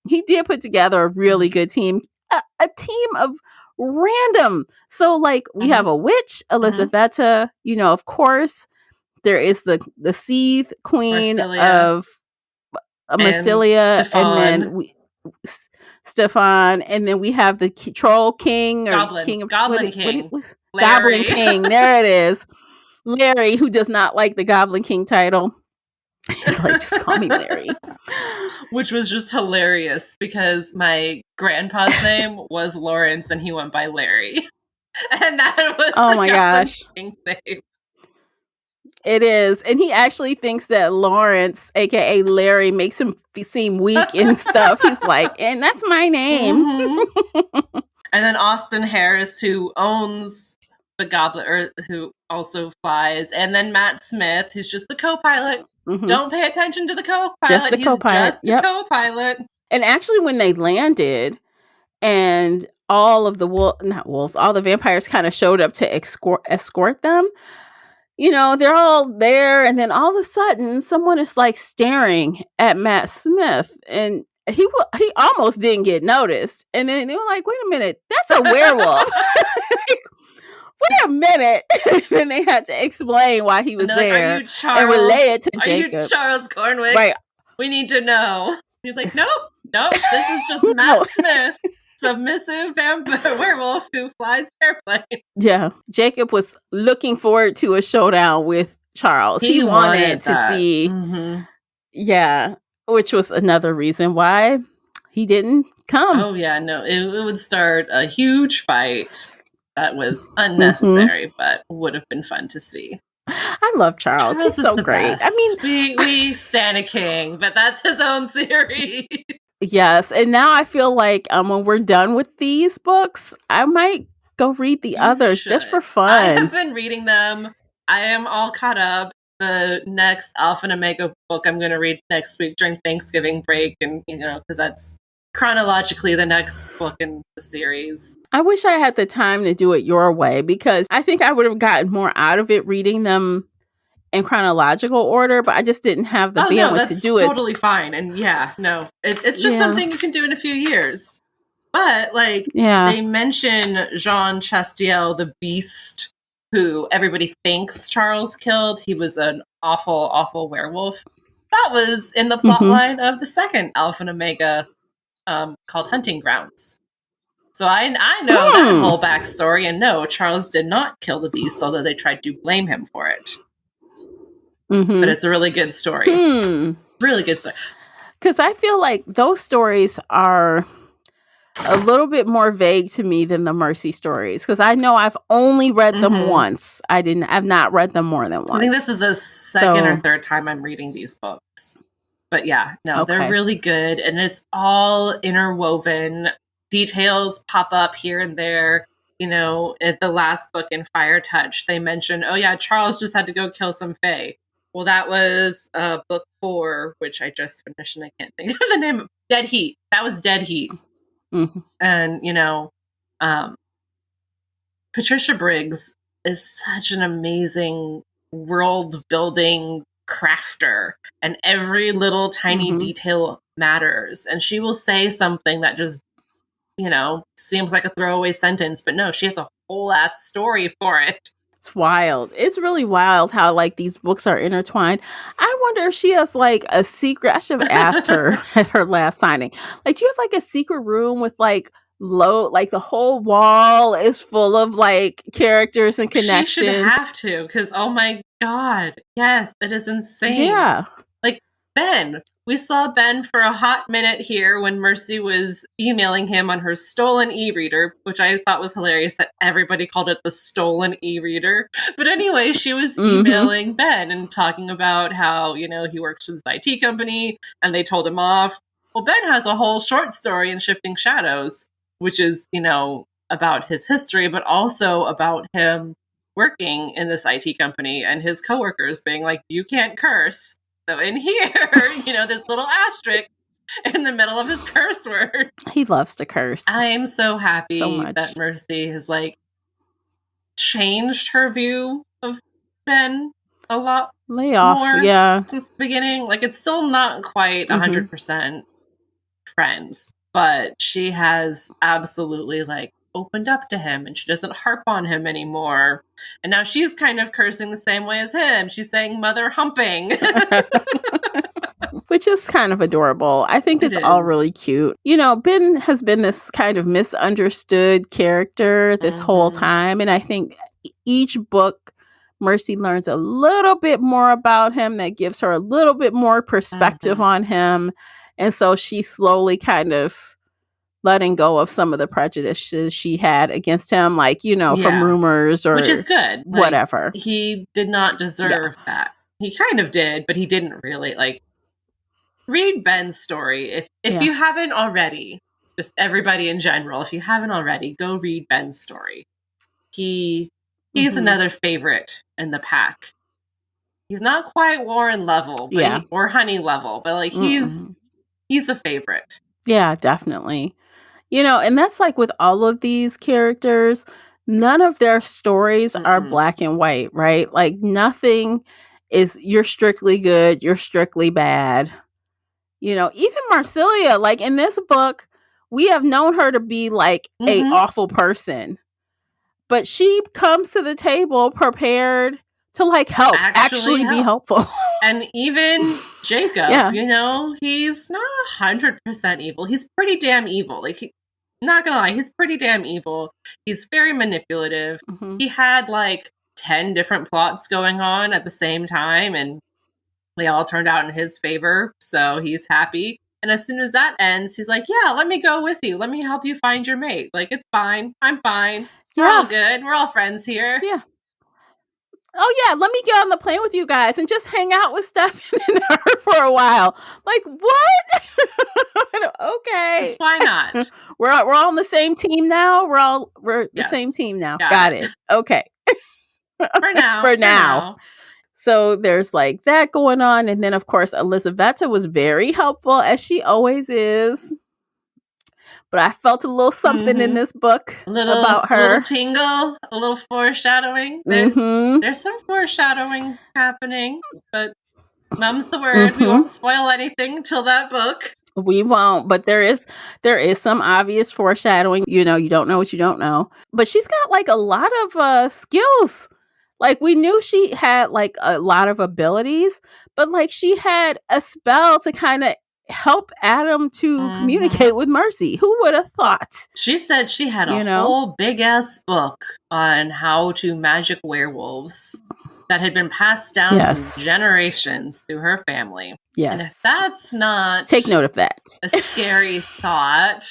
Speaker 1: he did put together a really good team, a team of random. So we have a witch, Elizaveta, of course. There is the seethe queen of Marsilia, and then Stefan, and then we have the troll king or
Speaker 2: Goblin King.
Speaker 1: Goblin King. There it is. Larry, who does not like the Goblin King title. He's just call me Larry.
Speaker 2: Which was just hilarious because my grandpa's name was Lawrence and he went by Larry. And that was
Speaker 1: my gosh.
Speaker 2: King's name.
Speaker 1: It is. And he actually thinks that Lawrence, aka Larry, makes him seem weak and stuff. He's like, and that's my name.
Speaker 2: And then Austin Harris, who owns the Goblin, or who also flies, and then Matt Smith, who's just the co-pilot. Don't pay attention to the co-pilot.
Speaker 1: Just a co-pilot.
Speaker 2: Just a co-pilot.
Speaker 1: And actually, when they landed, and all of the all the vampires kind of showed up to escort them. They're all there, and then all of a sudden, someone is staring at Matt Smith, and he almost didn't get noticed. And then they were like, "Wait a minute, that's a werewolf." Wait a minute. Then they had to explain why he was there.
Speaker 2: Are you Charles?
Speaker 1: And relay it to Jacob.
Speaker 2: Are you Charles Cornwick?
Speaker 1: Right.
Speaker 2: We need to know. He was like, nope, this is just Matt Smith, submissive vampire werewolf who flies airplane.
Speaker 1: Yeah. Jacob was looking forward to a showdown with Charles. He wanted to see. Yeah. Which was another reason why he didn't come.
Speaker 2: Oh, yeah. No, it would start a huge fight. That was unnecessary, but would have been fun to see.
Speaker 1: I love Charles. He's so great.
Speaker 2: Best. I mean, we stand a king, but that's his own series.
Speaker 1: Yes, and now I feel like when we're done with these books, I might go read the others just for fun.
Speaker 2: I have been reading them. I am all caught up. The next Alpha and Omega book I'm going to read next week during Thanksgiving break, and because that's chronologically the next book in the series.
Speaker 1: I wish I had the time to do it your way, because I think I would have gotten more out of it reading them in chronological order, but I just didn't have the bandwidth to do it.
Speaker 2: That's totally fine. And it's just something you can do in a few years. But, like,
Speaker 1: Yeah.
Speaker 2: they mention Jean Chastiel, the beast, who everybody thinks Charles killed. He was an awful, awful werewolf. That was in the plot line of the second Alpha and Omega, called Hunting Grounds. So I know that whole backstory, and no, Charles did not kill the beast, although they tried to blame him for it. But it's a really good story. Really good story.
Speaker 1: Because I feel like those stories are a little bit more vague to me than the Mercy stories, because I know I've only read them once. I've not read them more than once.
Speaker 2: I think this is the second or third time I'm reading these books. But yeah, no, they're really good, and it's all interwoven. Details pop up here and there. You know, at the last book in Fire Touch, they mention, oh yeah, Charles just had to go kill some fae. Well, that was book 4, which I just finished, and I can't think of the name of Dead Heat. That was Dead Heat. And, you know, Patricia Briggs is such an amazing world-building crafter, and every little tiny detail matters. And she will say something that just, you know, seems like a throwaway sentence, but no, she has a whole ass story for it.
Speaker 1: It's wild. It's really wild how, like, these books are intertwined. I wonder if she has, like, a secret. I should have asked her at her last signing. Like, do you have, like, a secret room with, like, like, the whole wall is full of, like, characters and connections?
Speaker 2: She should have to, because, oh my god, yes, it is insane.
Speaker 1: Yeah.
Speaker 2: Like, Ben. We saw Ben for a hot minute here when Mercy was emailing him on her stolen e-reader, which I thought was hilarious that everybody called it the stolen e-reader. But anyway, she was emailing Ben and talking about how, you know, he works for this IT company and they told him off. Well, Ben has a whole short story in Shifting Shadows, which is, you know, about his history, but also about him working in this IT company and his coworkers being like, you can't curse. So in here, you know, this little asterisk in the middle of his curse word.
Speaker 1: He loves to curse.
Speaker 2: I am so happy that Mercy has, like, changed her view of Ben a lot more since the beginning. Like, it's still not quite 100% friends, but she has absolutely, like, opened up to him, and she doesn't harp on him anymore. And now she's kind of cursing the same way as him. She's saying mother humping.
Speaker 1: Which is kind of adorable. I think it's all really cute. You know, Ben has been this kind of misunderstood character this whole time. And I think each book, Mercy learns a little bit more about him that gives her a little bit more perspective on him. And so she's slowly kind of letting go of some of the prejudices she had against him, like, you know, from rumors or
Speaker 2: which is good.
Speaker 1: Whatever.
Speaker 2: Like, he did not deserve that. He kind of did, but he didn't really. Like, read Ben's story. If you haven't already, just everybody in general, if you haven't already, go read Ben's story. He's another favorite in the pack. He's not quite Warren level, but or Honey level, but, like, he's a favorite. Yeah,
Speaker 1: definitely. You know, and that's like with all of these characters, none of their stories are black and white, right? Like, nothing is you're strictly good, you're strictly bad. You know, even Marsilia, like, in this book, we have known her to be, like, a awful person. But she comes to the table prepared to, like, help, actually be helpful.
Speaker 2: And even Jacob, you know, he's not 100% evil. He's pretty damn evil. Like, not gonna lie, he's pretty damn evil. He's very manipulative. He had, like, 10 different plots going on at the same time, and they all turned out in his favor, so he's happy. And as soon as that ends, he's like, yeah, let me go with you. Let me help you find your mate. Like, it's fine. I'm fine. We're all good. We're all friends here.
Speaker 1: Yeah. Oh, yeah, let me get on the plane with you guys and just hang out with Stefan and her for a while. Like, what? Okay.
Speaker 2: Just why not?
Speaker 1: We're all on the same team now? We're the same team now. Got it. Okay.
Speaker 2: For now.
Speaker 1: For now. So there's, like, that going on. And then, of course, Elizaveta was very helpful, as she always is. But I felt a little something in this book about her.
Speaker 2: A little tingle, a little foreshadowing. There's some foreshadowing happening, but mum's the word. We won't spoil anything till that book.
Speaker 1: We won't, but there is some obvious foreshadowing. You know, you don't know what you don't know. But she's got like a lot of skills. Like we knew she had like a lot of abilities, but like she had a spell to kind of help Adam to communicate with Mercy. Who would have thought?
Speaker 2: She said she had
Speaker 1: You
Speaker 2: a
Speaker 1: know?
Speaker 2: whole big ass book on how to magic werewolves that had been passed down through generations through her family.
Speaker 1: Yes.
Speaker 2: And if that's not
Speaker 1: Take note of that.
Speaker 2: a scary thought,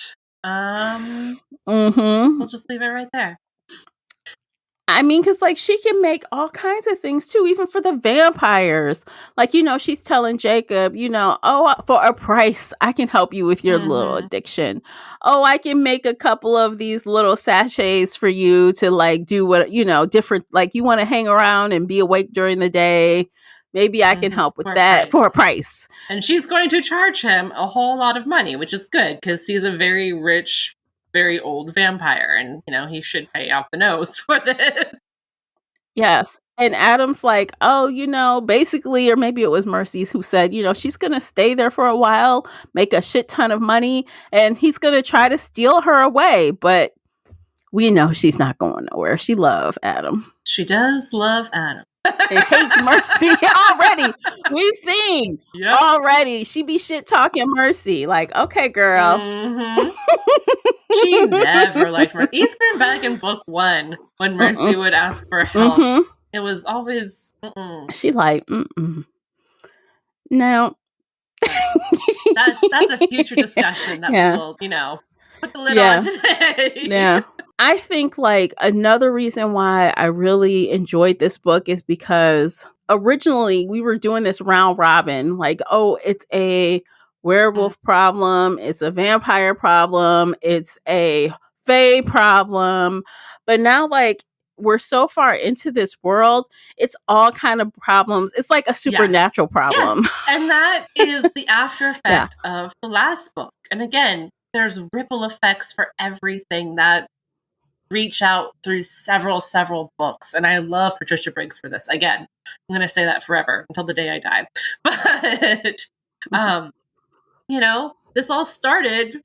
Speaker 2: we'll just leave it right there.
Speaker 1: I mean, because like she can make all kinds of things too, even for the vampires. Like, you know, she's telling Jacob, you know, oh, for a price, I can help you with your little addiction. Oh, I can make a couple of these little sachets for you to like do what, you know, different, like you want to hang around and be awake during the day. Maybe I can help with that for a price.
Speaker 2: And she's going to charge him a whole lot of money, which is good because he's a very rich, very old vampire, and you know he should pay out the nose for this.
Speaker 1: Yes. And Adam's like, oh, you know, basically, or maybe it was Mercy's who said, you know, she's going to stay there for a while, make a shit ton of money, and he's going to try to steal her away. But we know she's not going nowhere. She loves Adam.
Speaker 2: She does love Adam.
Speaker 1: She hates Mercy already. We've seen already. She be shit talking Mercy. Like, okay, girl.
Speaker 2: She never liked Mercy. Even back in book 1, when Mercy would ask for help, it was always
Speaker 1: She like, no.
Speaker 2: That's a future discussion that we'll, you know, put the lid on today.
Speaker 1: Yeah. I think like another reason why I really enjoyed this book is because originally we were doing this round robin, like, oh, it's a werewolf problem, it's a vampire problem, it's a fae problem. But now like we're so far into this world, it's all kind of problems. It's like a supernatural problem.
Speaker 2: Yes. And that is the after effect of the last book. And again, there's ripple effects for everything that reach out through several books. And I love Patricia Briggs for this. Again, I'm going to say that forever until the day I die. But, you know, this all started,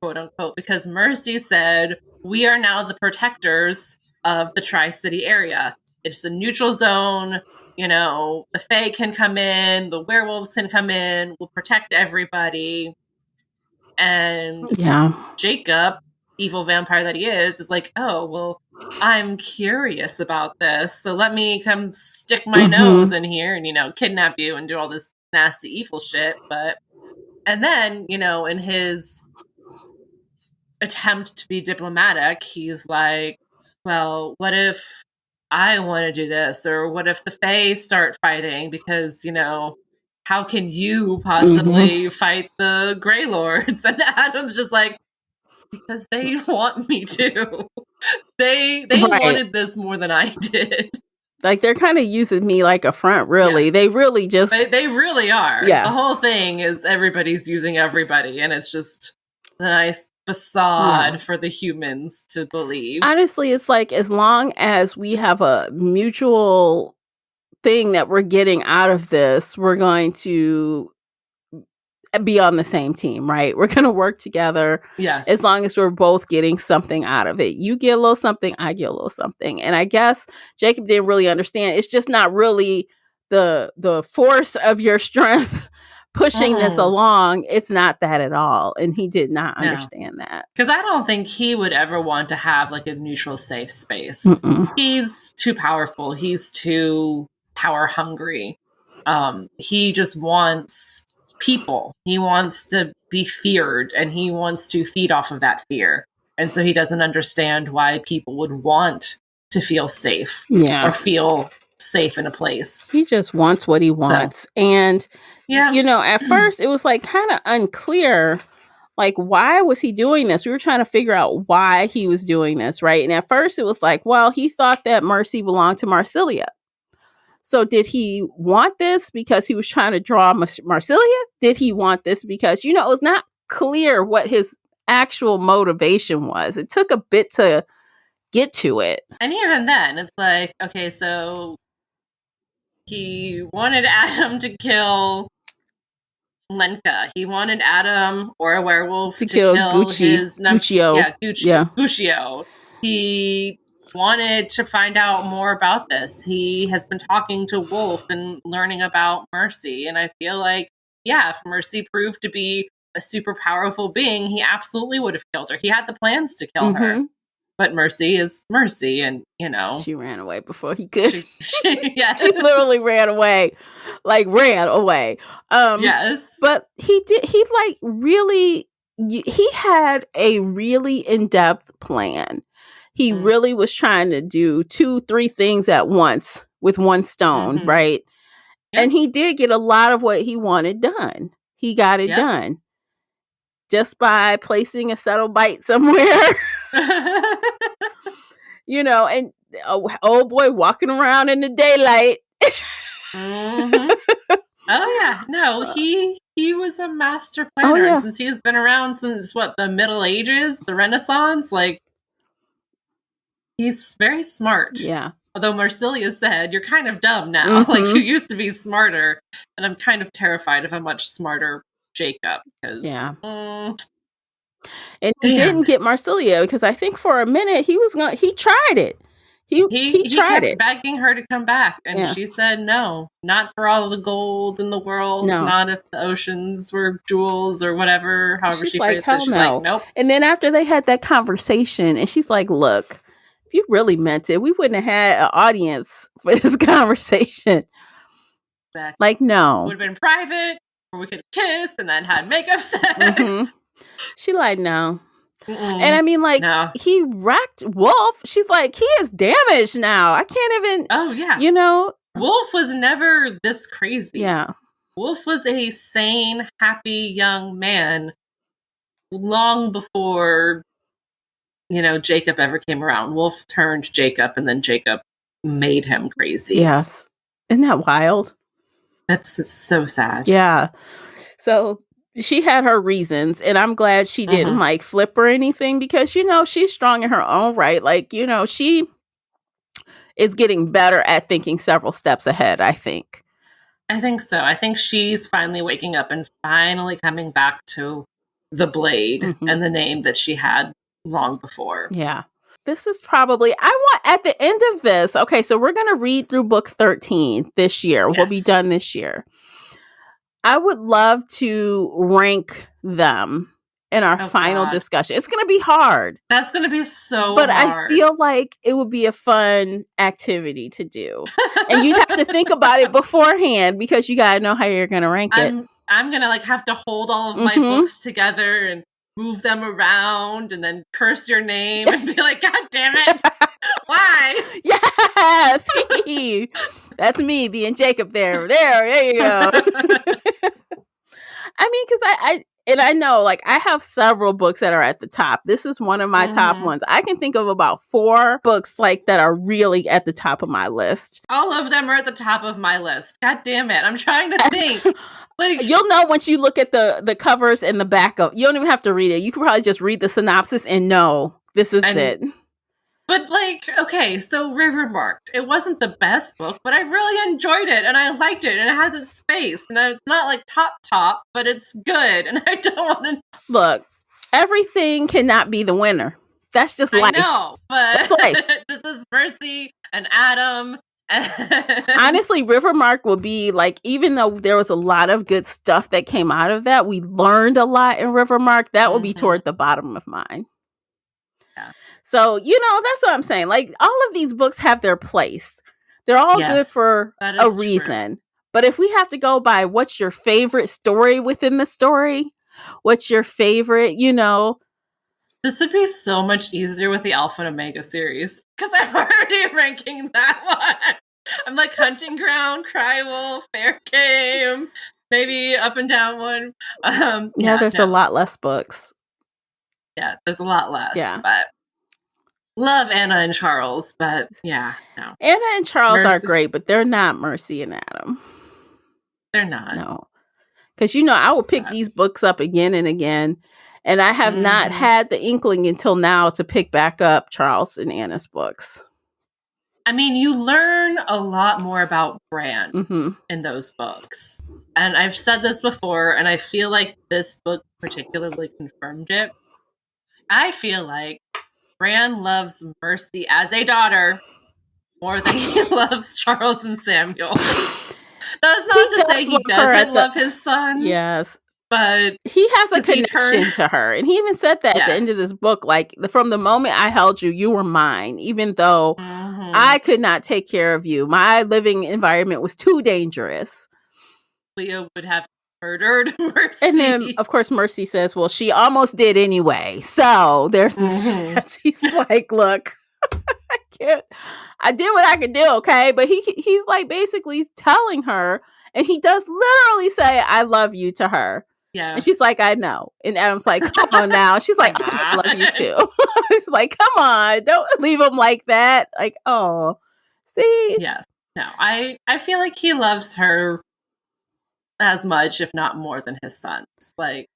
Speaker 2: quote unquote, because Mercy said, we are now the protectors of the Tri-City area. It's a neutral zone. You know, the Fae can come in, the werewolves can come in, we'll protect everybody. And Jacob, evil vampire that he is like, oh, well, I'm curious about this. So let me come stick my nose in here and, you know, kidnap you and do all this nasty, evil shit. And then, you know, in his attempt to be diplomatic, he's like, well, what if I want to do this? Or what if the Fae start fighting? Because, you know, how can you possibly fight the Grey Lords? And Adam's just like, because they want me to. They wanted this more than I did.
Speaker 1: Like they're kind of using me like a front, really. They really just...
Speaker 2: They really are.
Speaker 1: Yeah.
Speaker 2: The whole thing is everybody's using everybody, and it's just a nice facade for the humans to believe.
Speaker 1: Honestly, it's like as long as we have a mutual thing that we're getting out of this, we're going to be on the same team, right? We're going to work together.
Speaker 2: Yes.
Speaker 1: As long as we're both getting something out of it. You get a little something, I get a little something. And I guess Jacob didn't really understand. It's just not really the force of your strength pushing this along. It's not that at all. And he did not understand that.
Speaker 2: Because I don't think he would ever want to have like a neutral, safe space. He's too powerful. He's too power hungry. He just wants people. He wants to be feared, and he wants to feed off of that fear. And so he doesn't understand why people would want to feel safe or feel safe in a place.
Speaker 1: He just wants what he wants. And, you know, at first it was like kind of unclear, like, why was he doing this? We were trying to figure out why he was doing this, right? And at first it was like, well, he thought that Mercy belonged to Marsilia. So did he want this because he was trying to draw Marsilia? Did he want this because, you know, it was not clear what his actual motivation was. It took a bit to get to it.
Speaker 2: And even then, it's like, okay, so he wanted Adam to kill Lenka. He wanted Adam or a werewolf
Speaker 1: To
Speaker 2: to
Speaker 1: kill
Speaker 2: kill
Speaker 1: Gucci.
Speaker 2: his
Speaker 1: Guccio. Yeah.
Speaker 2: Guccio. He wanted to find out more about this. He has been talking to Wolf and learning about Mercy. And I feel like, if Mercy proved to be a super powerful being, he absolutely would have killed her. He had the plans to kill her. But Mercy is Mercy, and
Speaker 1: she ran away before he could.
Speaker 2: Yes.
Speaker 1: She literally ran away,
Speaker 2: Yes,
Speaker 1: but he had a really in-depth plan. He really was trying to do 2-3 things at once with one stone, right? Yep. And he did get a lot of what he wanted done. He got it done just by placing a subtle bite somewhere. And old boy walking around in the daylight.
Speaker 2: Oh yeah, no, he was a master planner, and since he has been around since the Middle Ages, the Renaissance, he's very smart.
Speaker 1: Yeah.
Speaker 2: Although Marsilia said, "You're kind of dumb now. Like you used to be smarter," and I'm kind of terrified of a much smarter Jacob because
Speaker 1: and he didn't get Marsilia because I think for a minute he tried it. He tried
Speaker 2: kept begging her to come back, and she said no, not for all the gold in the world, not if the oceans were jewels or whatever. However, she phrased it, she's like, nope.
Speaker 1: And then after they had that conversation, and she's like, "Look, if you really meant it, we wouldn't have had an audience for this conversation."
Speaker 2: Exactly.
Speaker 1: Like, no,
Speaker 2: it would have been private, or we could have kissed and then had makeup sex.
Speaker 1: She like, no. And I mean, he wrecked Wolf. She's like, he is damaged now. I can't even.
Speaker 2: Oh, yeah. Wolf was never this crazy.
Speaker 1: Yeah.
Speaker 2: Wolf was a sane, happy young man long before, Jacob ever came around. Wolf turned Jacob, and then Jacob made him crazy.
Speaker 1: Yes. Isn't that wild?
Speaker 2: That's so sad.
Speaker 1: Yeah. So she had her reasons, and I'm glad she didn't flip or anything because, she's strong in her own right. She is getting better at thinking several steps ahead, I think.
Speaker 2: I think so. I think she's finally waking up and finally coming back to the blade and the name that she had long before.
Speaker 1: Yeah. This is probably, at the end of this, okay, so we're going to read through book 13 this year. Yes. We'll be done this year. I would love to rank them in our final discussion. It's going to be hard.
Speaker 2: That's going to be so
Speaker 1: hard. But
Speaker 2: I
Speaker 1: feel like it would be a fun activity to do. And you have to think about it beforehand because you got to know how you're going to rank it.
Speaker 2: I'm going to have to hold all of my books together and move them around and then curse your name and be like, God damn it. Why?
Speaker 1: Yes. That's me being Jacob there. There you go. I mean, because I know, I have several books that are at the top. This is one of my top ones. I can think of about 4 books that are really at the top of my list.
Speaker 2: All of them are at the top of my list. God damn it. I'm trying to think.
Speaker 1: You'll know once you look at the covers and the back of. You don't even have to read it. You can probably just read the synopsis and know this is it.
Speaker 2: But okay, so River Marked. It wasn't the best book, but I really enjoyed it and I liked it and it has its space. And it's not top, but it's good. And I don't want to
Speaker 1: look. Everything cannot be the winner. That's just life.
Speaker 2: I know, but
Speaker 1: life.
Speaker 2: This is Mercy and Adam.
Speaker 1: Honestly, River Mark will be even though there was a lot of good stuff that came out of that, we learned a lot in River Mark. That will be toward the bottom of mine.
Speaker 2: Yeah.
Speaker 1: So, that's what I'm saying. All of these books have their place. They're all good for a reason. True. But if we have to go by what's your favorite story within the story, what's your favorite,
Speaker 2: This would be so much easier with the Alpha and Omega series because I'm already ranking that one. I'm Hunting Ground, Cry Wolf, Fair Game, maybe Up and Down one.
Speaker 1: There's a lot less books.
Speaker 2: Yeah, there's a lot less.
Speaker 1: Yeah.
Speaker 2: But love Anna and Charles, but no.
Speaker 1: Anna and Charles are great, but they're not Mercy and Adam.
Speaker 2: They're not.
Speaker 1: No. Because, I will pick these books up again and again, and I have not had the inkling until now to pick back up Charles and Anna's books.
Speaker 2: I mean, you learn a lot more about Bran in those books. and I've said this before, and I feel like this book particularly confirmed it. I feel like Bran loves Mercy as a daughter more than he loves Charles and Samuel. That's not to say he doesn't love his sons.
Speaker 1: Yes.
Speaker 2: But
Speaker 1: he has a connection to her. And he even said that at the end of this book, like, from the moment I held you, you were mine, even though I could not take care of you. My living environment was too dangerous.
Speaker 2: Leo would have murdered Mercy.
Speaker 1: And then, of course, Mercy says, well, she almost did anyway. So there's he's like, look, I can't. I did what I could do, okay? But he's like basically telling her, and he does literally say, I love you to her.
Speaker 2: Yeah.
Speaker 1: And she's like, I know. And Adam's like, come on now. She's like, I love you too. He's like, come on. Don't leave him like that. Like, oh, see?
Speaker 2: Yes. No, I feel like he loves her as much, if not more, than his sons. Like,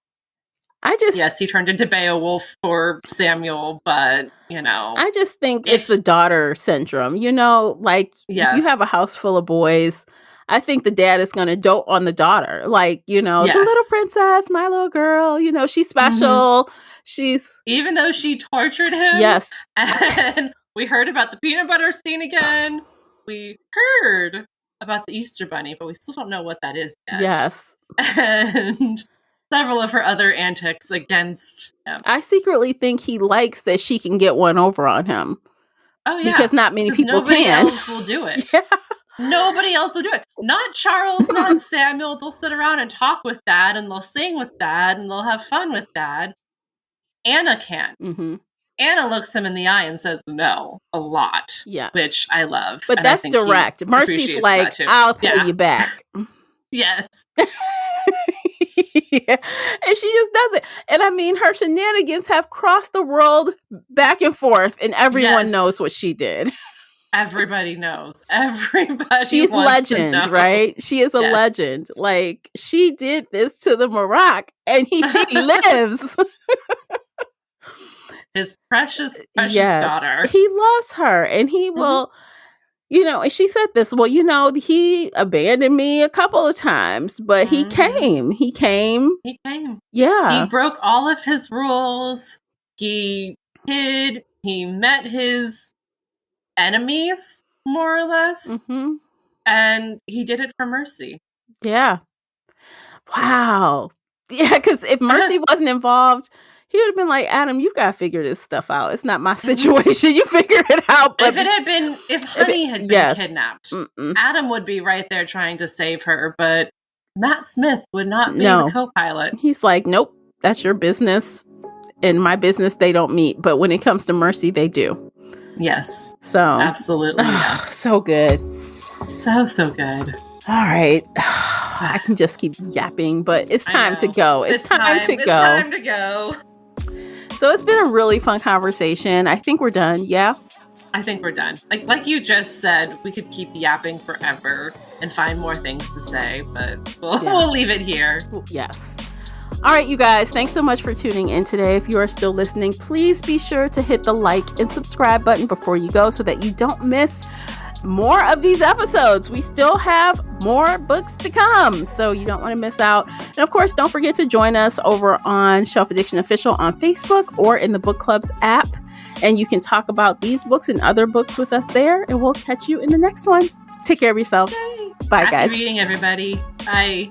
Speaker 2: yes, he turned into Beowulf for Samuel, but, you know.
Speaker 1: I just think it's the daughter syndrome. You know, like, if you have a house full of boys, I think the dad is going to dote on the daughter. Like, you know, the little princess, my little girl, you know, she's special. She's...
Speaker 2: Even though she tortured him.
Speaker 1: Yes.
Speaker 2: And we heard about the peanut butter scene again. We heard about the Easter Bunny, but we still don't know what that is yet.
Speaker 1: Yes.
Speaker 2: And several of her other antics against him.
Speaker 1: I secretly think he likes that she can get one over on him.
Speaker 2: Oh, yeah.
Speaker 1: Because not many people
Speaker 2: nobody
Speaker 1: can.
Speaker 2: Else will do it. Yeah. Nobody else will do it. Not Charles, not Samuel. They'll sit around and talk with Dad, and they'll sing with Dad, and they'll have fun with Dad. Anna can.
Speaker 1: Mm-hmm.
Speaker 2: Anna looks him in the eye and says no a lot, which I love.
Speaker 1: But that's direct. Mercy's like, I'll pay you back.
Speaker 2: Yes.
Speaker 1: Yeah. And she just does it. And I mean, her shenanigans have crossed the world back and forth, and everyone knows what she did.
Speaker 2: Everybody knows. Everybody.
Speaker 1: She's legend, right? She is a legend. Like, she did this to the Maroc, and she lives.
Speaker 2: His precious daughter.
Speaker 1: He loves her, and he will, you know, and she said this, well, you know, he abandoned me a couple of times, but he came. He came. Yeah.
Speaker 2: He broke all of his rules. He hid. He met his enemies, more or less. And he did it for Mercy.
Speaker 1: Yeah. Wow. Yeah, because if Mercy wasn't involved, he would have been like, Adam, you got to figure this stuff out. It's not my situation. You figure it out. But
Speaker 2: if Honey had been kidnapped, Adam would be right there trying to save her, but Matt Smith would not be the co-pilot.
Speaker 1: He's like, nope, that's your business. In my business, they don't meet. But when it comes to Mercy, they do.
Speaker 2: Yes.
Speaker 1: So.
Speaker 2: Absolutely, yes.
Speaker 1: So good.
Speaker 2: So good.
Speaker 1: All right. I can just keep yapping, but it's time to go. It's time to go. So it's been a really fun conversation. I think we're done. Yeah?
Speaker 2: I think we're done. Like you just said, we could keep yapping forever and find more things to say, but we'll leave it here.
Speaker 1: Yes. All right, you guys, thanks so much for tuning in today. If you are still listening, please be sure to hit the like and subscribe button before you go so that you don't miss more of these episodes. We still have more books to come, so you don't want to miss out. And of course, don't forget to join us over on Shelf Addiction Official on Facebook or in the Book Club's app. And you can talk about these books and other books with us there, and we'll catch you in the next one. Take care of yourselves.
Speaker 2: Yay.
Speaker 1: Bye,
Speaker 2: Happy
Speaker 1: guys.
Speaker 2: reading, everybody. Bye.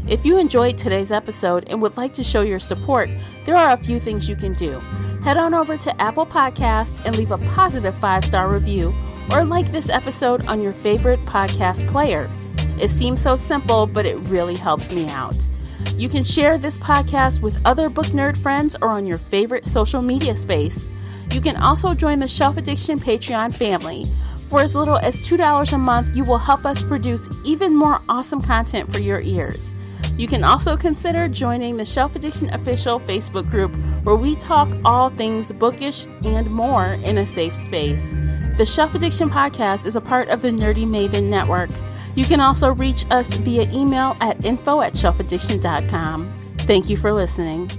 Speaker 1: If you enjoyed today's episode and would like to show your support, there are a few things you can do. Head on over to Apple Podcasts and leave a positive 5-star review, or like this episode on your favorite podcast player. It seems so simple, but it really helps me out. You can share this podcast with other book nerd friends or on your favorite social media space. You can also join the Shelf Addiction Patreon family. For as little as $2 a month, you will help us produce even more awesome content for your ears. You can also consider joining the Shelf Addiction Official Facebook group, where we talk all things bookish and more in a safe space. The Shelf Addiction Podcast is a part of the Nerdy Maven Network. You can also reach us via email at info@shelfaddiction.com. Thank you for listening.